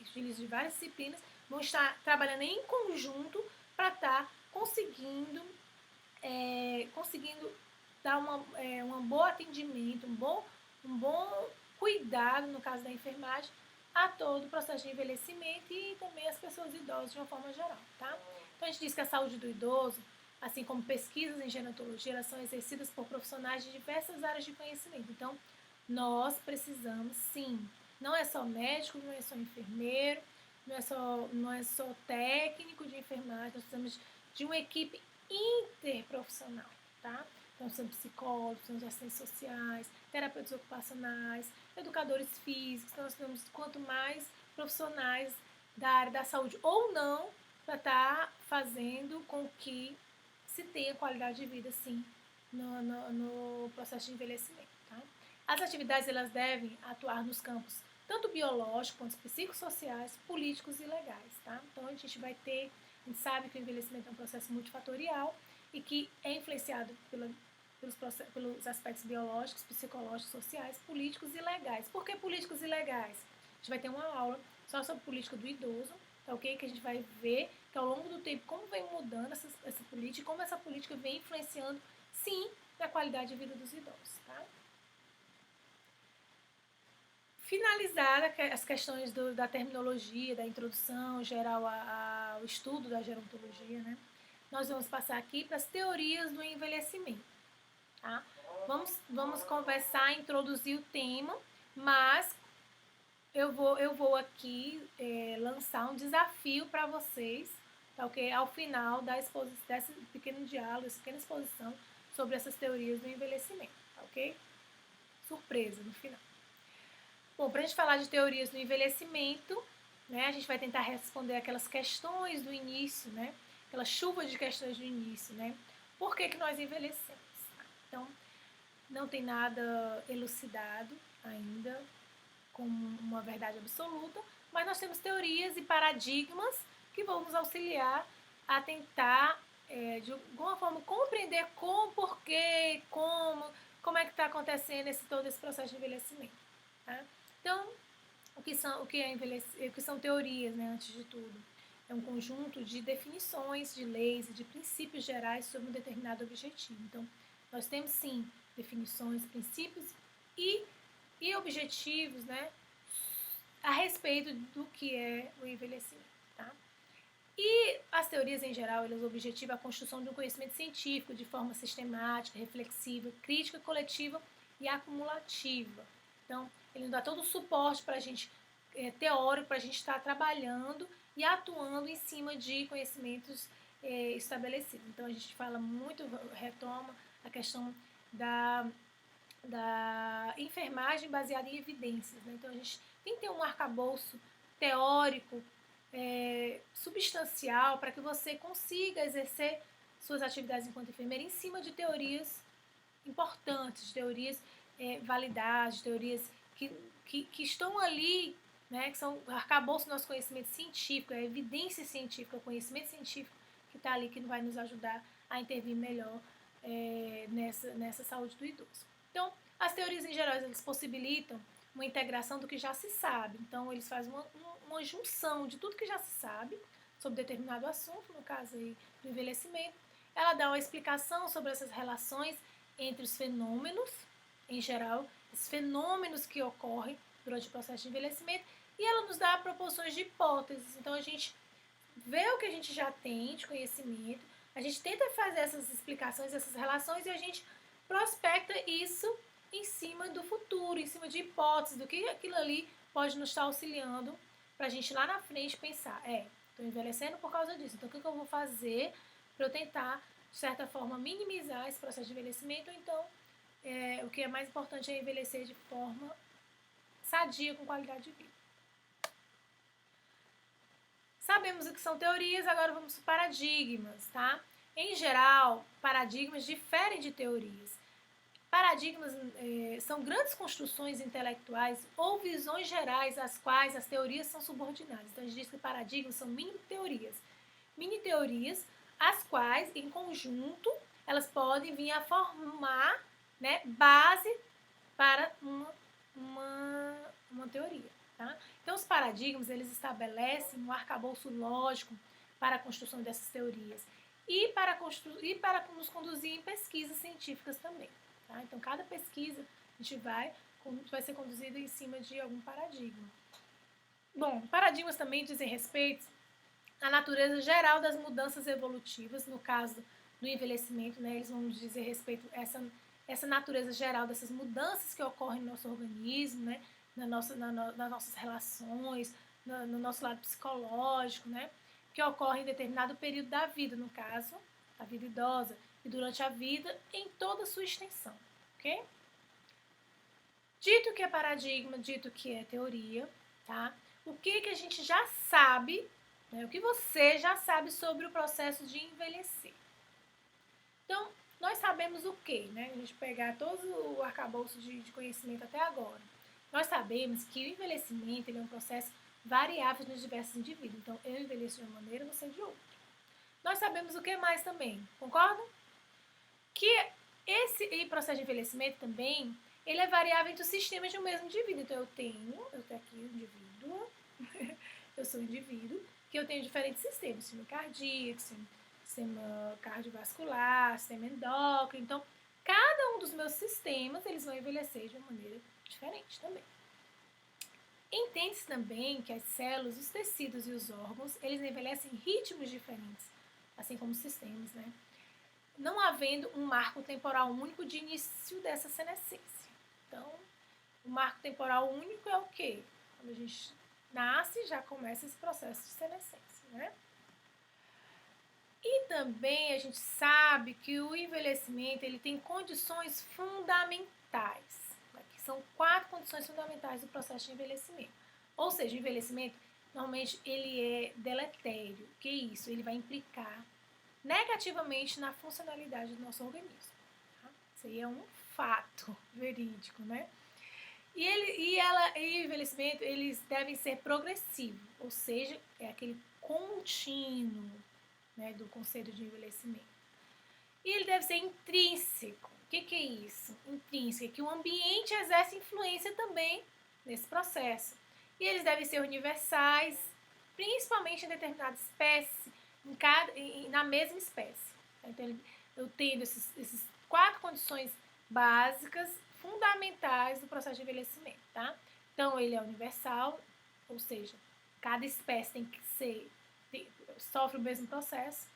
utilizam de várias disciplinas vão estar trabalhando em conjunto para estar conseguindo dar um bom atendimento, um bom cuidado, no caso da enfermagem, a todo o processo de envelhecimento e também as pessoas idosas de uma forma geral, tá? Então a gente diz que a saúde do idoso, assim como pesquisas em gerontologia, elas são exercidas por profissionais de diversas áreas de conhecimento. Então, nós precisamos, sim, não é só médico, não é só enfermeiro, não é só técnico de enfermagem, nós precisamos de uma equipe interprofissional, tá? Então, são psicólogos, são assistentes sociais, terapeutas ocupacionais, educadores físicos. Então, nós temos quanto mais profissionais da área da saúde ou não, para estar fazendo com que se tenha qualidade de vida, sim, no processo de envelhecimento, tá? As atividades, elas devem atuar nos campos tanto biológicos quanto psicossociais, políticos e legais, tá? Então, a gente sabe que o envelhecimento é um processo multifatorial e que é influenciado pelos aspectos biológicos, psicológicos, sociais, políticos e legais. Por que políticos e legais? A gente vai ter uma aula só sobre política do idoso, tá ok? Que a gente vai ver que ao longo do tempo como vem mudando essa política e como essa política vem influenciando, sim, na qualidade de vida dos idosos, tá? Finalizar as questões da terminologia, da introdução geral ao estudo da gerontologia, né? nós vamos passar aqui para as teorias do envelhecimento, tá? Vamos conversar, introduzir o tema, mas eu vou aqui lançar um desafio para vocês, tá ok? Ao final desse pequeno diálogo, dessa pequena exposição sobre essas teorias do envelhecimento, tá ok? Surpresa no final. Bom, para a gente falar de teorias do envelhecimento, né, a gente vai tentar responder aquelas questões do início, né? Aquela chuva de questões do início, né? Por que nós envelhecemos? Então, não tem nada elucidado ainda como uma verdade absoluta, mas nós temos teorias e paradigmas que vão nos auxiliar a tentar, de alguma forma, compreender como, porquê, como é que está acontecendo todo esse processo de envelhecimento. Tá? Então, o que são teorias, né, antes de tudo? É um conjunto de definições, de leis e de princípios gerais sobre um determinado objetivo. Então, nós temos, sim, definições, princípios e objetivos, né, a respeito do que é o envelhecimento. Tá? E as teorias, em geral, elas objetivam a construção de um conhecimento científico de forma sistemática, reflexiva, crítica, coletiva e acumulativa. Então, ele nos dá todo o suporte para a gente, teórico, para a gente estar trabalhando e atuando em cima de conhecimentos estabelecidos. Então, a gente fala muito, retoma a questão da enfermagem baseada em evidências. Né? Então, a gente tem que ter um arcabouço teórico substancial para que você consiga exercer suas atividades enquanto enfermeira em cima de teorias importantes, de teorias validadas, de teorias que estão ali, né, que são o arcabouço do nosso conhecimento científico, a evidência científica, o conhecimento científico que está ali, que vai nos ajudar a intervir melhor nessa saúde do idoso. Então, as teorias em geral, eles possibilitam uma integração do que já se sabe. Então, eles fazem uma junção de tudo que já se sabe sobre determinado assunto, no caso aí do envelhecimento. Ela dá uma explicação sobre essas relações entre os fenômenos, em geral, os fenômenos que ocorrem durante o processo de envelhecimento, e ela nos dá proporções de hipóteses. Então, a gente vê o que a gente já tem de conhecimento, a gente tenta fazer essas explicações, essas relações, e a gente prospecta isso em cima do futuro, em cima de hipóteses, do que aquilo ali pode nos estar auxiliando para a gente lá na frente pensar, estou envelhecendo por causa disso, então o que eu vou fazer para eu tentar, de certa forma, minimizar esse processo de envelhecimento, ou então o que é mais importante é envelhecer de forma sadia, com qualidade de vida. Sabemos o que são teorias, agora vamos para paradigmas, tá? Em geral, paradigmas diferem de teorias. Paradigmas são grandes construções intelectuais ou visões gerais às quais as teorias são subordinadas. Então, a gente diz que paradigmas são mini-teorias. Mini-teorias, as quais, em conjunto, elas podem vir a formar, né, base para uma teoria. Tá? Então, os paradigmas, eles estabelecem um arcabouço lógico para a construção dessas teorias e para nos conduzir em pesquisas científicas também. Tá? Então, cada pesquisa a gente vai ser conduzida em cima de algum paradigma. Bom, paradigmas também dizem respeito à natureza geral das mudanças evolutivas, no caso do envelhecimento, né, eles vão dizer respeito a essa natureza geral dessas mudanças que ocorrem no nosso organismo, né, nas nossas relações, no nosso lado psicológico, né, que ocorre em determinado período da vida, no caso, a vida idosa, e durante a vida em toda a sua extensão, ok? Dito que é paradigma, dito que é teoria, tá? O que a gente já sabe, né? O que você já sabe sobre o processo de envelhecer? Então, nós sabemos o quê, né? A gente pegar todo o arcabouço de conhecimento até agora. Nós sabemos que o envelhecimento ele é um processo variável nos diversos indivíduos. Então, eu envelheço de uma maneira, você de outra. Nós sabemos o que mais também, concordam? Que esse processo de envelhecimento também, ele é variável entre os sistemas de um mesmo indivíduo. Então, eu tenho aqui um indivíduo, eu sou um indivíduo, que eu tenho diferentes sistemas, sistema cardíaco, sistema cardiovascular, sistema endócrino. Então, cada um dos meus sistemas, eles vão envelhecer de uma maneira diferente também. Entende-se também que as células, os tecidos e os órgãos, eles envelhecem em ritmos diferentes. assim como os sistemas, né? Não havendo um marco temporal único de início dessa senescência. Então, o marco temporal único é o quê? Quando a gente nasce, já começa esse processo de senescência, né? E também a gente sabe que o envelhecimento ele tem condições fundamentais, né? Que são 4 condições fundamentais do processo de envelhecimento. Ou seja, o envelhecimento, normalmente, ele é deletério. O que é isso? Ele vai implicar negativamente na funcionalidade do nosso organismo. Tá? Isso aí é um fato verídico, né? E o envelhecimento, eles devem ser progressivos, ou seja, é aquele contínuo, né, do conceito de envelhecimento. E ele deve ser intrínseco. O que é isso? Intrínseco é que o ambiente exerce influência também nesse processo. E eles devem ser universais, principalmente em determinada espécie, na mesma espécie. Então, eu tendo esses 4 condições básicas, fundamentais do processo de envelhecimento, tá? Então, ele é universal, ou seja, cada espécie tem que sofre o mesmo processo.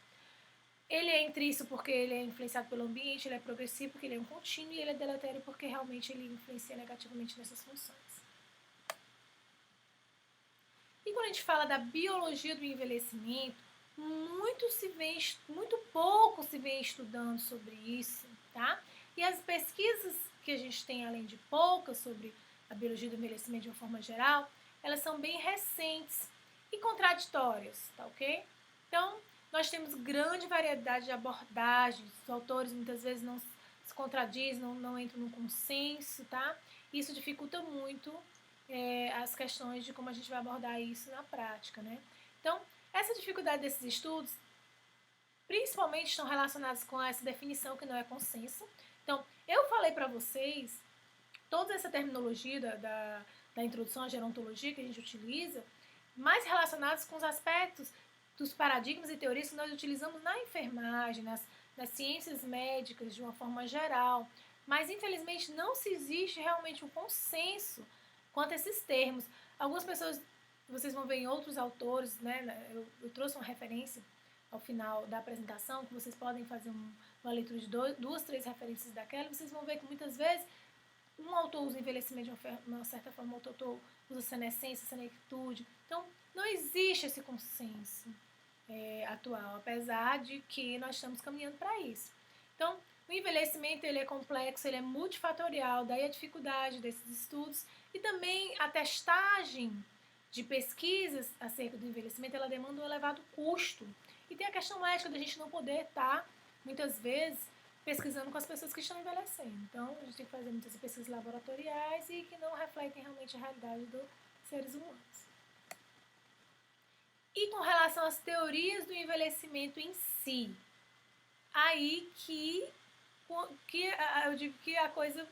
Ele é intrínseco porque ele é influenciado pelo ambiente, ele é progressivo porque ele é um contínuo e ele é deletério porque realmente ele influencia negativamente nessas funções. E quando a gente fala da biologia do envelhecimento, muito pouco se vem estudando sobre isso, tá? E as pesquisas que a gente tem, além de poucas, sobre a biologia do envelhecimento de uma forma geral, elas são bem recentes e contraditórias, tá ok? Então, nós temos grande variedade de abordagens, os autores muitas vezes não se contradizem, não entram no consenso, tá? Isso dificulta muito as questões de como a gente vai abordar isso na prática, né? Então, essa dificuldade desses estudos, principalmente estão relacionados com essa definição que não é consenso. Então, eu falei para vocês toda essa terminologia da introdução à gerontologia que a gente utiliza, mais relacionados com os aspectos dos paradigmas e teorias que nós utilizamos na enfermagem, nas ciências médicas de uma forma geral. Mas, infelizmente, não se existe realmente um consenso quanto a esses termos. Algumas pessoas, vocês vão ver em outros autores, né? Eu trouxe uma referência ao final da apresentação, que vocês podem fazer uma leitura de 2, 3 referências daquela, vocês vão ver que muitas vezes um autor usa envelhecimento de uma certa forma, outro autor usa senescência, senectude. Então, não existe esse consenso atual, apesar de que nós estamos caminhando para isso. Então, o envelhecimento ele é complexo, ele é multifatorial, daí a dificuldade desses estudos e também a testagem de pesquisas acerca do envelhecimento, ela demanda um elevado custo. E tem a questão ética da gente não poder estar, muitas vezes, pesquisando com as pessoas que estão envelhecendo. Então, a gente tem que fazer muitas pesquisas laboratoriais e que não refletem realmente a realidade dos seres humanos. E com relação às teorias do envelhecimento em si, aí que eu digo que a coisa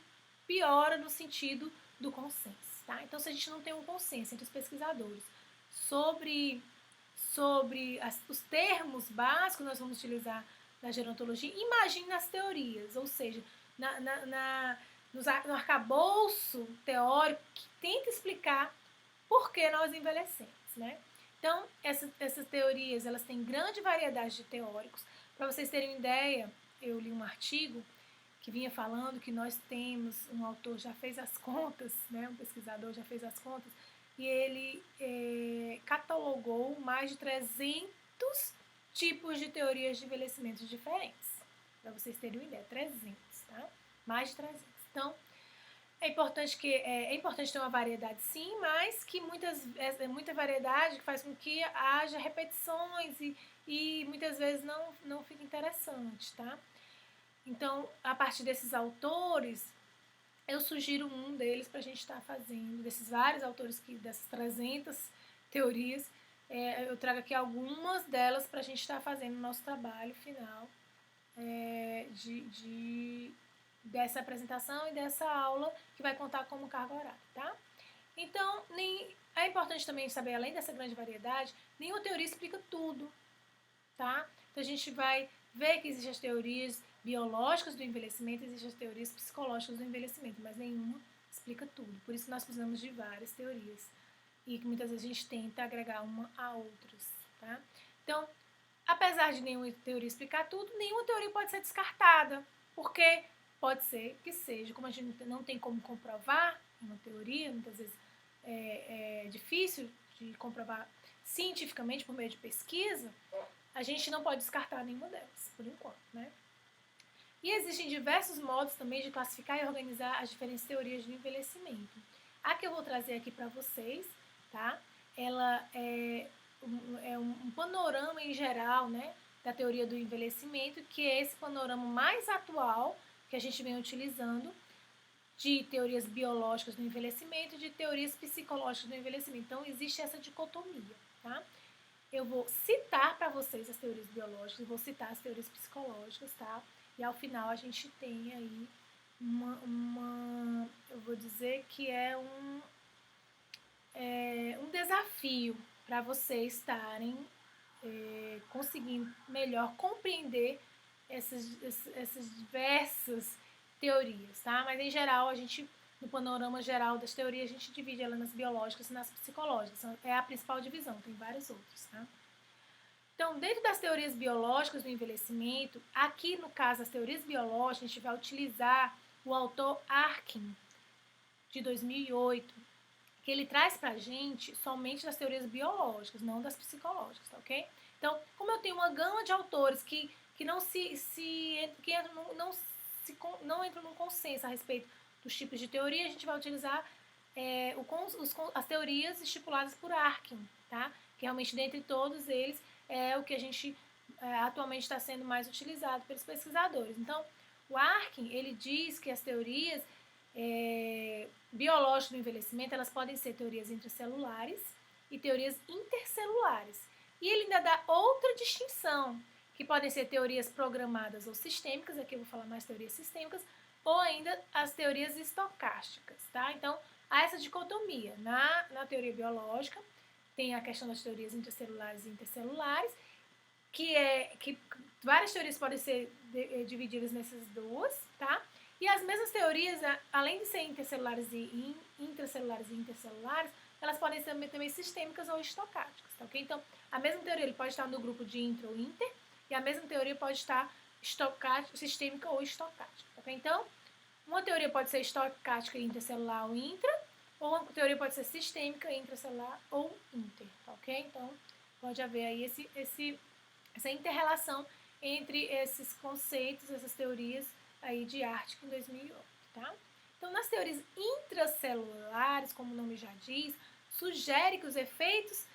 piora no sentido do consenso, tá? Então, se a gente não tem um consenso entre os pesquisadores sobre os termos básicos que nós vamos utilizar na gerontologia, imagine nas teorias, ou seja, no arcabouço teórico que tenta explicar por que nós envelhecemos, né? Então, essas teorias, elas têm grande variedade de teóricos. Para vocês terem uma ideia, eu li um artigo que vinha falando que nós temos, um autor já fez as contas, né, um pesquisador já fez as contas, e ele catalogou mais de 300 tipos de teorias de envelhecimento diferentes. Para vocês terem uma ideia, 300, tá? Mais de 300. Então, é importante ter uma variedade, sim, mas que muita variedade que faz com que haja repetições e muitas vezes não fica interessante, tá? Então, a partir desses autores, eu sugiro um deles para a gente estar fazendo, desses vários autores, dessas 300 teorias, eu trago aqui algumas delas para a gente estar fazendo o nosso trabalho final dessa apresentação e dessa aula que vai contar como carga horária, tá? Então, é importante também saber, além dessa grande variedade, nenhuma teoria explica tudo, tá? Então, a gente vai ver que existem as teorias biológicas do envelhecimento, existem as teorias psicológicas do envelhecimento, mas nenhuma explica tudo. Por isso, nós precisamos de várias teorias e que muitas vezes a gente tenta agregar uma a outras, tá? Então, apesar apesar de nenhuma teoria explicar tudo, nenhuma teoria pode ser descartada, porque pode ser que seja, como a gente não tem como comprovar uma teoria, muitas vezes é difícil de comprovar cientificamente por meio de pesquisa, a gente não pode descartar nenhuma delas, por enquanto, né? E existem diversos modos também de classificar e organizar as diferentes teorias de envelhecimento. A que eu vou trazer aqui para vocês, tá? Ela é um panorama em geral, né, da teoria do envelhecimento, que é esse panorama mais atual que a gente vem utilizando de teorias biológicas do envelhecimento e de teorias psicológicas do envelhecimento. Então, existe essa dicotomia, tá? Eu vou citar para vocês as teorias biológicas, vou citar as teorias psicológicas, tá? E ao final a gente tem aí eu vou dizer que é um desafio para vocês estarem conseguindo melhor compreender essas diversas teorias, tá? Mas em geral, no panorama geral das teorias, a gente divide ela nas biológicas e nas psicológicas. É a principal divisão, tem vários outros, tá? Então, dentro das teorias biológicas do envelhecimento, aqui no caso das teorias biológicas, a gente vai utilizar o autor Arkin, de 2008, que ele traz pra gente somente das teorias biológicas, não das psicológicas, tá ok? Então, como eu tenho uma gama de autores que não entram num consenso a respeito dos tipos de teoria, a gente vai utilizar as teorias estipuladas por Arkin, tá? Que realmente, dentre todos eles, é o que a gente atualmente está sendo mais utilizado pelos pesquisadores. Então, o Arkin, ele diz que as teorias biológicas do envelhecimento, elas podem ser teorias intracelulares e teorias intercelulares. E ele ainda dá outra distinção, que podem ser teorias programadas ou sistêmicas, aqui eu vou falar mais teorias sistêmicas, ou ainda as teorias estocásticas, tá? Então, há essa dicotomia. Na teoria biológica, tem a questão das teorias intracelulares e intercelulares, que várias teorias podem ser divididas nessas duas, tá? E as mesmas teorias, além de ser intracelulares e intercelulares, elas podem ser também sistêmicas ou estocásticas, tá ok? Então, a mesma teoria ele pode estar no grupo de intra ou inter, e a mesma teoria pode estar sistêmica ou estocástica, tá ok? Então, uma teoria pode ser estocástica e intercelular ou intra, ou uma teoria pode ser sistêmica, intracelular ou inter, tá ok? Então, pode haver aí essa inter-relação entre esses conceitos, essas teorias aí de Arkin em 2008, tá? Então, nas teorias intracelulares, como o nome já diz, sugere que os efeitos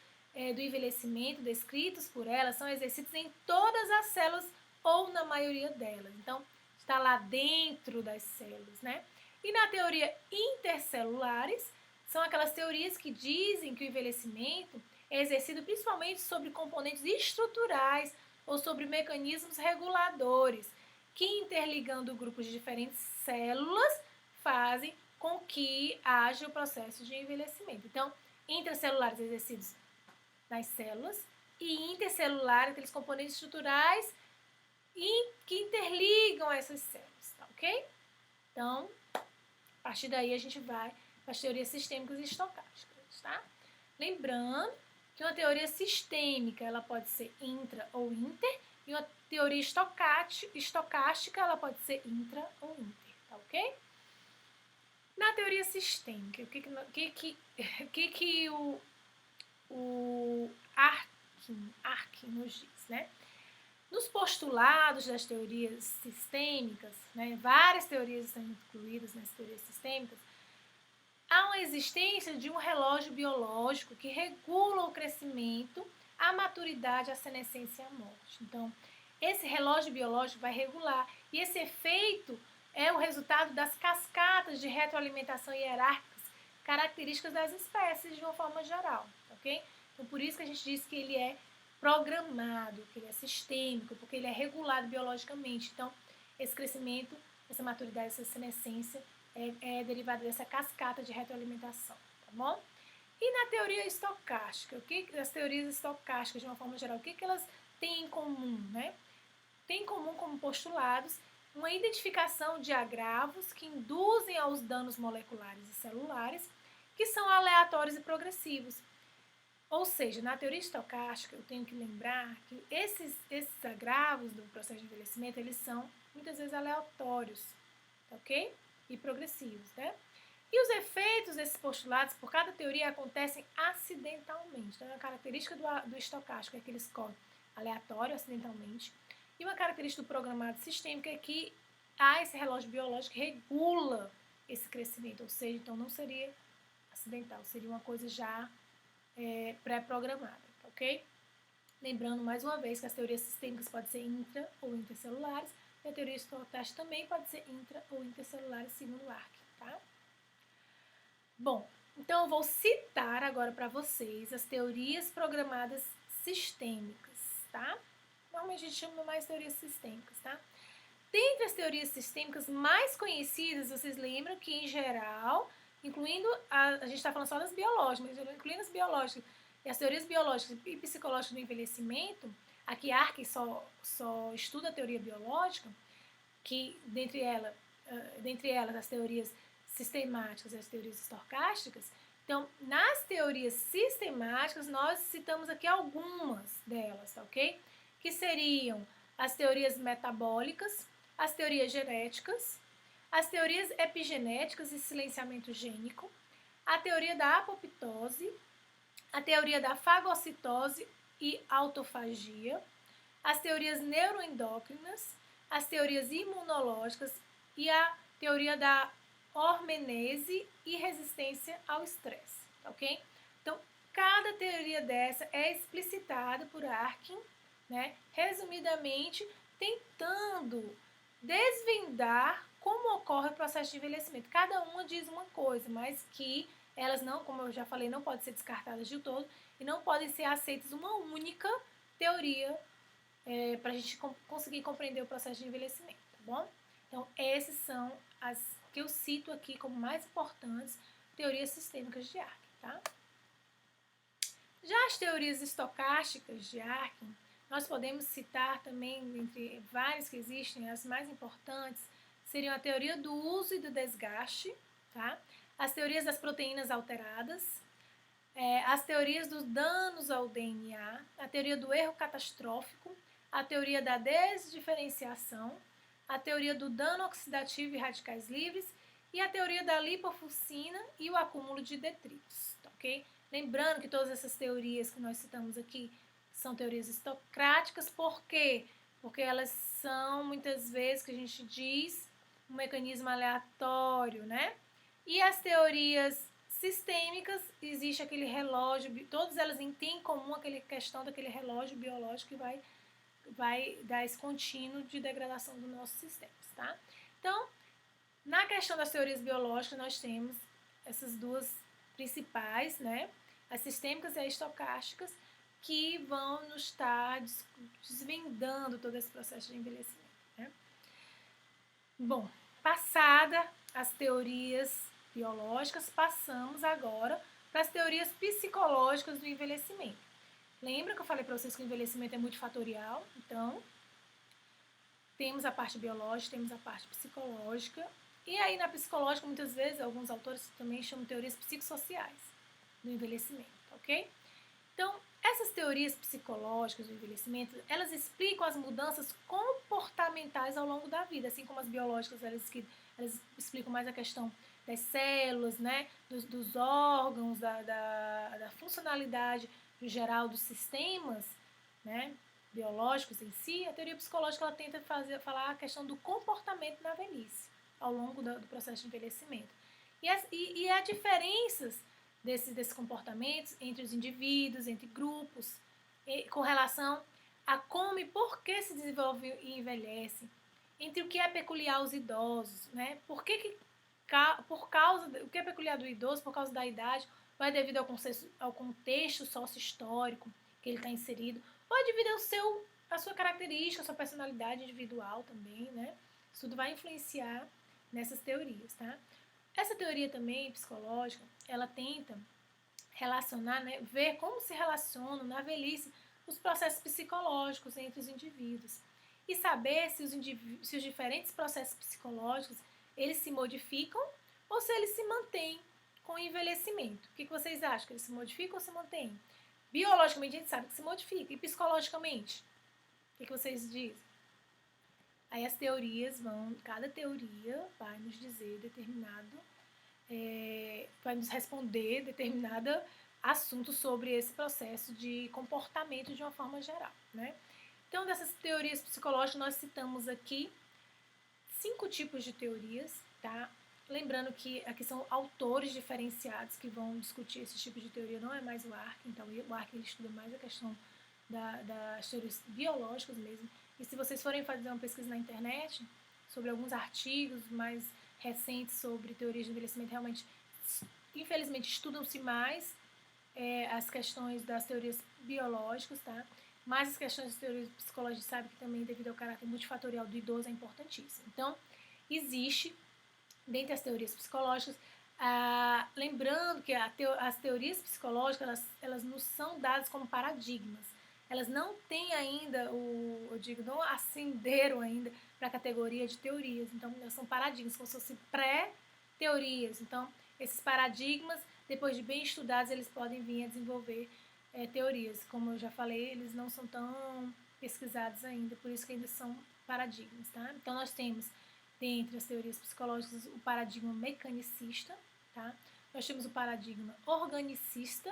do envelhecimento descritos por elas são exercidos em todas as células ou na maioria delas. Então, está lá dentro das células, né? E na teoria intercelulares, são aquelas teorias que dizem que o envelhecimento é exercido principalmente sobre componentes estruturais ou sobre mecanismos reguladores, que interligando grupos de diferentes células fazem com que haja o processo de envelhecimento. Então, intracelulares exercidos nas células e intercelulares, aqueles componentes estruturais que interligam essas células, tá ok? Então, a partir daí a gente vai para as teorias sistêmicas e estocásticas, tá? Lembrando que uma teoria sistêmica, ela pode ser intra ou inter, e uma teoria estocástica, ela pode ser intra ou inter, tá ok? Na teoria sistêmica, o que o Arkin nos diz, né? Nos postulados das teorias sistêmicas, né, várias teorias estão incluídas nas teorias sistêmicas, há uma existência de um relógio biológico que regula o crescimento, a maturidade, a senescência e a morte. Então, esse relógio biológico vai regular, e esse efeito é o resultado das cascatas de retroalimentação hierárquicas características das espécies de uma forma geral, ok? Então, por isso que a gente diz que ele é programado, que ele é sistêmico, porque ele é regulado biologicamente. Então, esse crescimento, essa maturidade, essa senescência é derivada dessa cascata de retroalimentação, tá bom? E na teoria estocástica, as teorias estocásticas, de uma forma geral, o que elas têm em comum, né? Tem em comum como postulados uma identificação de agravos que induzem aos danos moleculares e celulares, que são aleatórios e progressivos. Ou seja, na teoria estocástica, eu tenho que lembrar que esses agravos do processo de envelhecimento, eles são muitas vezes aleatórios, ok? E progressivos, né? E os efeitos desses postulados, por cada teoria, acontecem acidentalmente. Então, a característica do estocástico é que ele escolhe aleatório, acidentalmente. E uma característica do programado sistêmico é que há esse relógio biológico que regula esse crescimento. Ou seja, então não seria acidental, seria uma coisa já pré-programada, ok? Lembrando mais uma vez que as teorias sistêmicas podem ser intra ou intercelulares e a teoria estocástica também pode ser intra ou intercelulares, segundo o Ark, tá? Bom, então eu vou citar agora para vocês as teorias programadas sistêmicas, tá? Normalmente a gente chama mais teorias sistêmicas, tá? Dentre as teorias sistêmicas mais conhecidas, vocês lembram que, em geral, incluindo, a gente está falando só das biológicas, mas incluindo as biológicas e as teorias biológicas e psicológicas do envelhecimento, aqui Arkin só estuda a teoria biológica, que dentre elas as teorias sistemáticas e as teorias estocásticas. Então, nas teorias sistemáticas, nós citamos aqui algumas delas, ok? Que seriam as teorias metabólicas, as teorias genéticas, as teorias epigenéticas e silenciamento gênico, a teoria da apoptose, a teoria da fagocitose e autofagia, as teorias neuroendócrinas, as teorias imunológicas e a teoria da hormenese e resistência ao estresse, ok? Então, cada teoria dessa é explicitada por Arkin, né, resumidamente, tentando desvendar como ocorre o processo de envelhecimento. Cada uma diz uma coisa, mas que elas não, como eu já falei, não podem ser descartadas de todo e não podem ser aceitas uma única teoria para a gente conseguir compreender o processo de envelhecimento, tá bom? Então, essas são as que eu cito aqui como mais importantes teorias sistêmicas de Arkin, tá? Já as teorias estocásticas de Arkin, nós podemos citar também, entre várias que existem, as mais importantes seriam a teoria do uso e do desgaste, tá? As teorias das proteínas alteradas, as teorias dos danos ao DNA, a teoria do erro catastrófico, a teoria da desdiferenciação, a teoria do dano oxidativo e radicais livres e a teoria da lipofuscina e o acúmulo de detritos, tá, ok? Lembrando que todas essas teorias que nós citamos aqui são teorias estocráticas, por quê? Porque elas são, muitas vezes, que a gente diz, um mecanismo aleatório, né? E as teorias sistêmicas, existe aquele relógio, todas elas têm em comum aquela questão daquele relógio biológico que vai dar esse contínuo de degradação dos nossos sistemas, tá? Então, na questão das teorias biológicas, nós temos essas duas principais, né? As sistêmicas e as estocásticas, que vão nos estar desvendando todo esse processo de envelhecimento, né? Bom, passada as teorias biológicas, passamos agora para as teorias psicológicas do envelhecimento. Lembra que eu falei para vocês que o envelhecimento é multifatorial? Então, temos a parte biológica, temos a parte psicológica. E aí, na psicológica, muitas vezes, alguns autores também chamam de teorias psicossociais do envelhecimento, ok? Então, essas teorias psicológicas do envelhecimento, elas explicam as mudanças comportamentais ao longo da vida, assim como as biológicas, elas explicam mais a questão das células, né, dos órgãos, da funcionalidade geral dos sistemas, né, biológicos em si. A teoria psicológica ela tenta falar a questão do comportamento na velhice, ao longo do processo de envelhecimento. E há diferenças desses comportamentos entre os indivíduos, entre grupos, com relação a como e por que se desenvolve e envelhece, entre o que é peculiar aos idosos, né? O que é peculiar do idoso por causa da idade, ou é devido ao contexto sócio-histórico que ele está inserido, ou é devido à sua característica, à sua personalidade individual também, né? Isso tudo vai influenciar nessas teorias, tá? Essa teoria também psicológica, ela tenta relacionar, né, ver como se relacionam na velhice os processos psicológicos entre os indivíduos e saber se os diferentes processos psicológicos eles se modificam ou se eles se mantêm com o envelhecimento. O que vocês acham? Que eles se modificam ou se mantêm? Biologicamente a gente sabe que se modifica. E psicologicamente? O que vocês dizem? Aí as teorias cada teoria vai nos dizer vai nos responder determinado assunto sobre esse processo de comportamento de uma forma geral, né? Então, dessas teorias psicológicas, nós citamos aqui 5 tipos de teorias, tá? Lembrando que aqui são autores diferenciados que vão discutir esse tipo de teoria, não é mais o Ark, então o Ark estuda mais a questão das teorias biológicas mesmo. E se vocês forem fazer uma pesquisa na internet sobre alguns artigos mais recentes sobre teorias de envelhecimento, realmente, infelizmente, estudam-se mais as questões das teorias biológicas, tá? Mas as questões das teorias psicológicas sabe que também, devido ao caráter multifatorial do idoso, é importantíssimo. Então, existe, dentre as teorias psicológicas, lembrando que as teorias psicológicas, elas nos são dadas como paradigmas. Elas não têm ainda, não ascenderam ainda para a categoria de teorias. Então, elas são paradigmas, como se fossem pré-teorias. Então, esses paradigmas, depois de bem estudados, eles podem vir a desenvolver teorias. Como eu já falei, eles não são tão pesquisados ainda, por isso que ainda são paradigmas, tá? Então, nós temos, dentre as teorias psicológicas, o paradigma mecanicista, tá? Nós temos o paradigma organicista,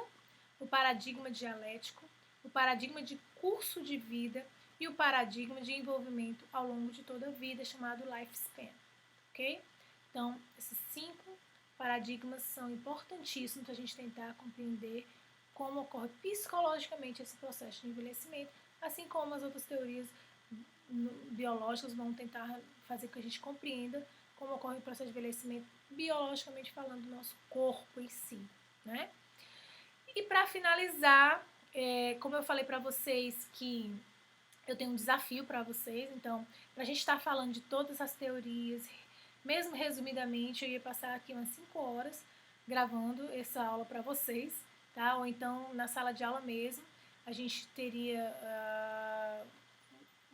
o paradigma dialético, o paradigma de curso de vida e o paradigma de envolvimento ao longo de toda a vida, chamado lifespan, ok? Então, esses 5 paradigmas são importantíssimos para a gente tentar compreender como ocorre psicologicamente esse processo de envelhecimento, assim como as outras teorias biológicas vão tentar fazer com que a gente compreenda como ocorre o processo de envelhecimento biologicamente falando do nosso corpo em si, né? E para finalizar, como eu falei para vocês que eu tenho um desafio para vocês, então, para a gente estar falando de todas as teorias, mesmo resumidamente, eu ia passar aqui umas 5 horas gravando essa aula para vocês, tá? Ou então na sala de aula mesmo, a gente teria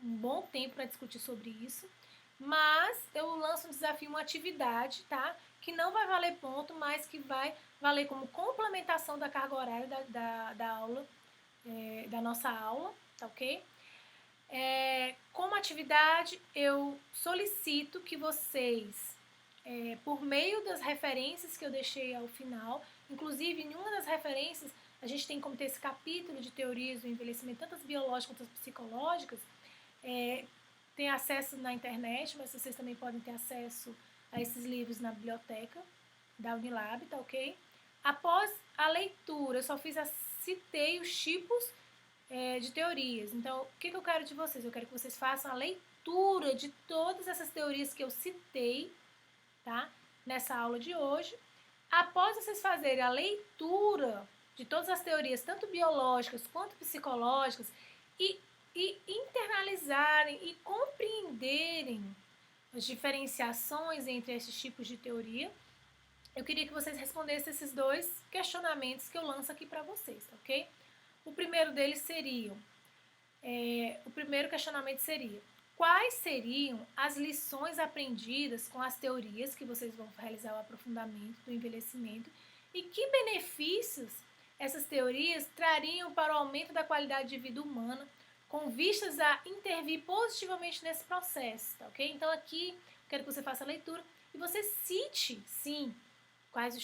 um bom tempo para discutir sobre isso, mas eu lanço um desafio, uma atividade, tá? Que não vai valer ponto, mas que vai valer como complementação da carga horária da aula, da nossa aula, tá ok? Como atividade, eu solicito que vocês, por meio das referências que eu deixei ao final, inclusive em uma das referências, a gente tem como ter esse capítulo de teorias do envelhecimento, tanto as biológicas quanto as psicológicas, tem acesso na internet, mas vocês também podem ter acesso a esses livros na biblioteca da Unilab, tá ok? Após a leitura, eu só citei os tipos de teorias. Então, o que eu quero de vocês? Eu quero que vocês façam a leitura de todas essas teorias que eu citei, tá? Nessa aula de hoje. Após vocês fazerem a leitura de todas as teorias, tanto biológicas quanto psicológicas, e internalizarem e compreenderem as diferenciações entre esses tipos de teoria, eu queria que vocês respondessem esses 2 questionamentos que eu lanço aqui para vocês, ok? O primeiro deles seria, o primeiro questionamento seria: quais seriam as lições aprendidas com as teorias que vocês vão realizar o aprofundamento do envelhecimento e que benefícios essas teorias trariam para o aumento da qualidade de vida humana com vistas a intervir positivamente nesse processo, tá ok? Então aqui quero que você faça a leitura e você cite, sim, quais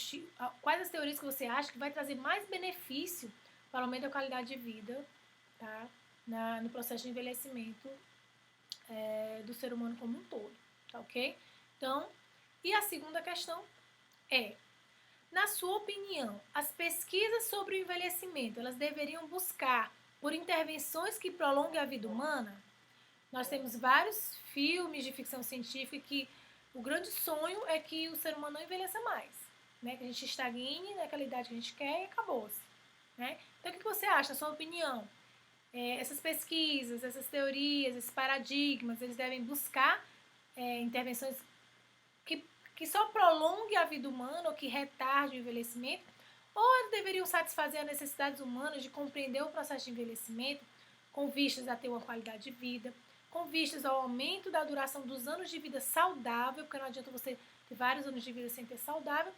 as teorias que você acha que vai trazer mais benefício para o aumento da qualidade de vida, tá? No processo de envelhecimento do ser humano como um todo, tá ok? Então, e a segunda questão é: na sua opinião, as pesquisas sobre o envelhecimento, elas deveriam buscar por intervenções que prolonguem a vida humana? Nós temos vários filmes de ficção científica que o grande sonho é que o ser humano não envelheça mais, né? Que a gente estagne naquela idade que a gente quer e acabou-se, né? Então, o que você acha, na sua opinião? Essas pesquisas, essas teorias, esses paradigmas, eles devem buscar intervenções que só prolonguem a vida humana ou que retardem o envelhecimento, ou eles deveriam satisfazer as necessidades humanas de compreender o processo de envelhecimento com vistas a ter uma qualidade de vida, com vistas ao aumento da duração dos anos de vida saudável, porque não adianta você ter vários anos de vida sem ter saudável,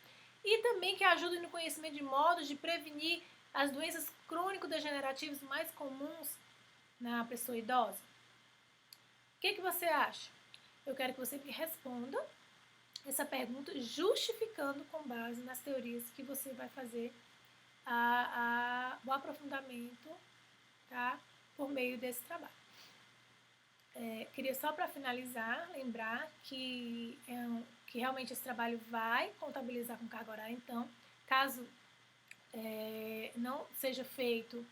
e também que ajudem no conhecimento de modos de prevenir as doenças crônico-degenerativas mais comuns na pessoa idosa? O que você acha? Eu quero que você me responda essa pergunta justificando com base nas teorias que você vai fazer o aprofundamento, tá? Por meio desse trabalho. Queria só para finalizar, lembrar que realmente esse trabalho vai contabilizar com carga horária, então, caso não seja feito,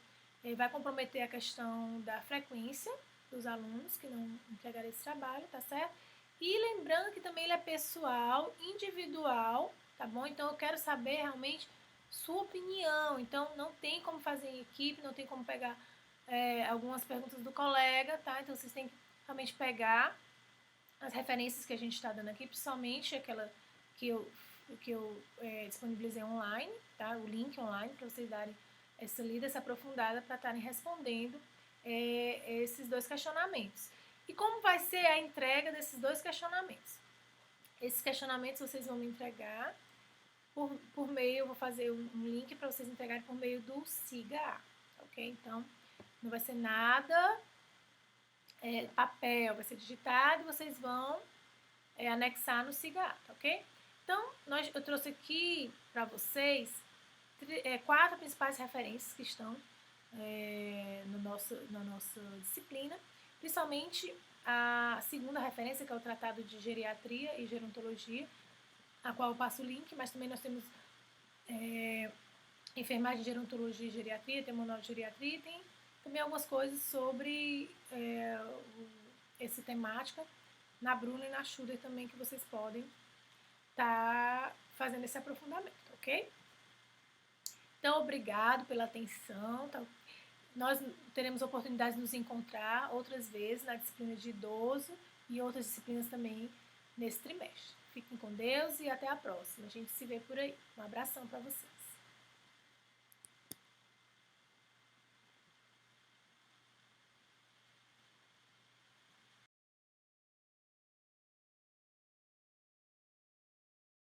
vai comprometer a questão da frequência dos alunos que não entregarem esse trabalho, tá certo? E lembrando que também ele é pessoal, individual, tá bom? Então eu quero saber realmente sua opinião. Então não tem como fazer em equipe, não tem como pegar algumas perguntas do colega, tá? Então vocês têm que realmente pegar as referências que a gente está dando aqui, principalmente aquela que eu disponibilizei online, tá? O link online para vocês darem essa lida, essa aprofundada para estarem respondendo esses dois questionamentos. E como vai ser a entrega desses dois questionamentos? Esses questionamentos vocês vão me entregar por meio, eu vou fazer um link para vocês entregarem por meio do SIGA, ok? Então, não vai ser nada papel, vai ser digitado e vocês vão anexar no SIGA, ok? Então, eu trouxe aqui para vocês 4 principais referências que estão na nossa disciplina, principalmente a segunda referência, que é o Tratado de Geriatria e Gerontologia, a qual eu passo o link, mas também nós temos enfermagem, gerontologia e geriatria, tem manual de geriatria e tem também algumas coisas sobre essa temática na Bruna e na Schuder também, que vocês podem estar fazendo esse aprofundamento, ok? Então, obrigado pela atenção. Tá? Nós teremos oportunidade de nos encontrar outras vezes na disciplina de idoso e outras disciplinas também nesse trimestre. Fiquem com Deus e até a próxima. A gente se vê por aí. Um abração para você.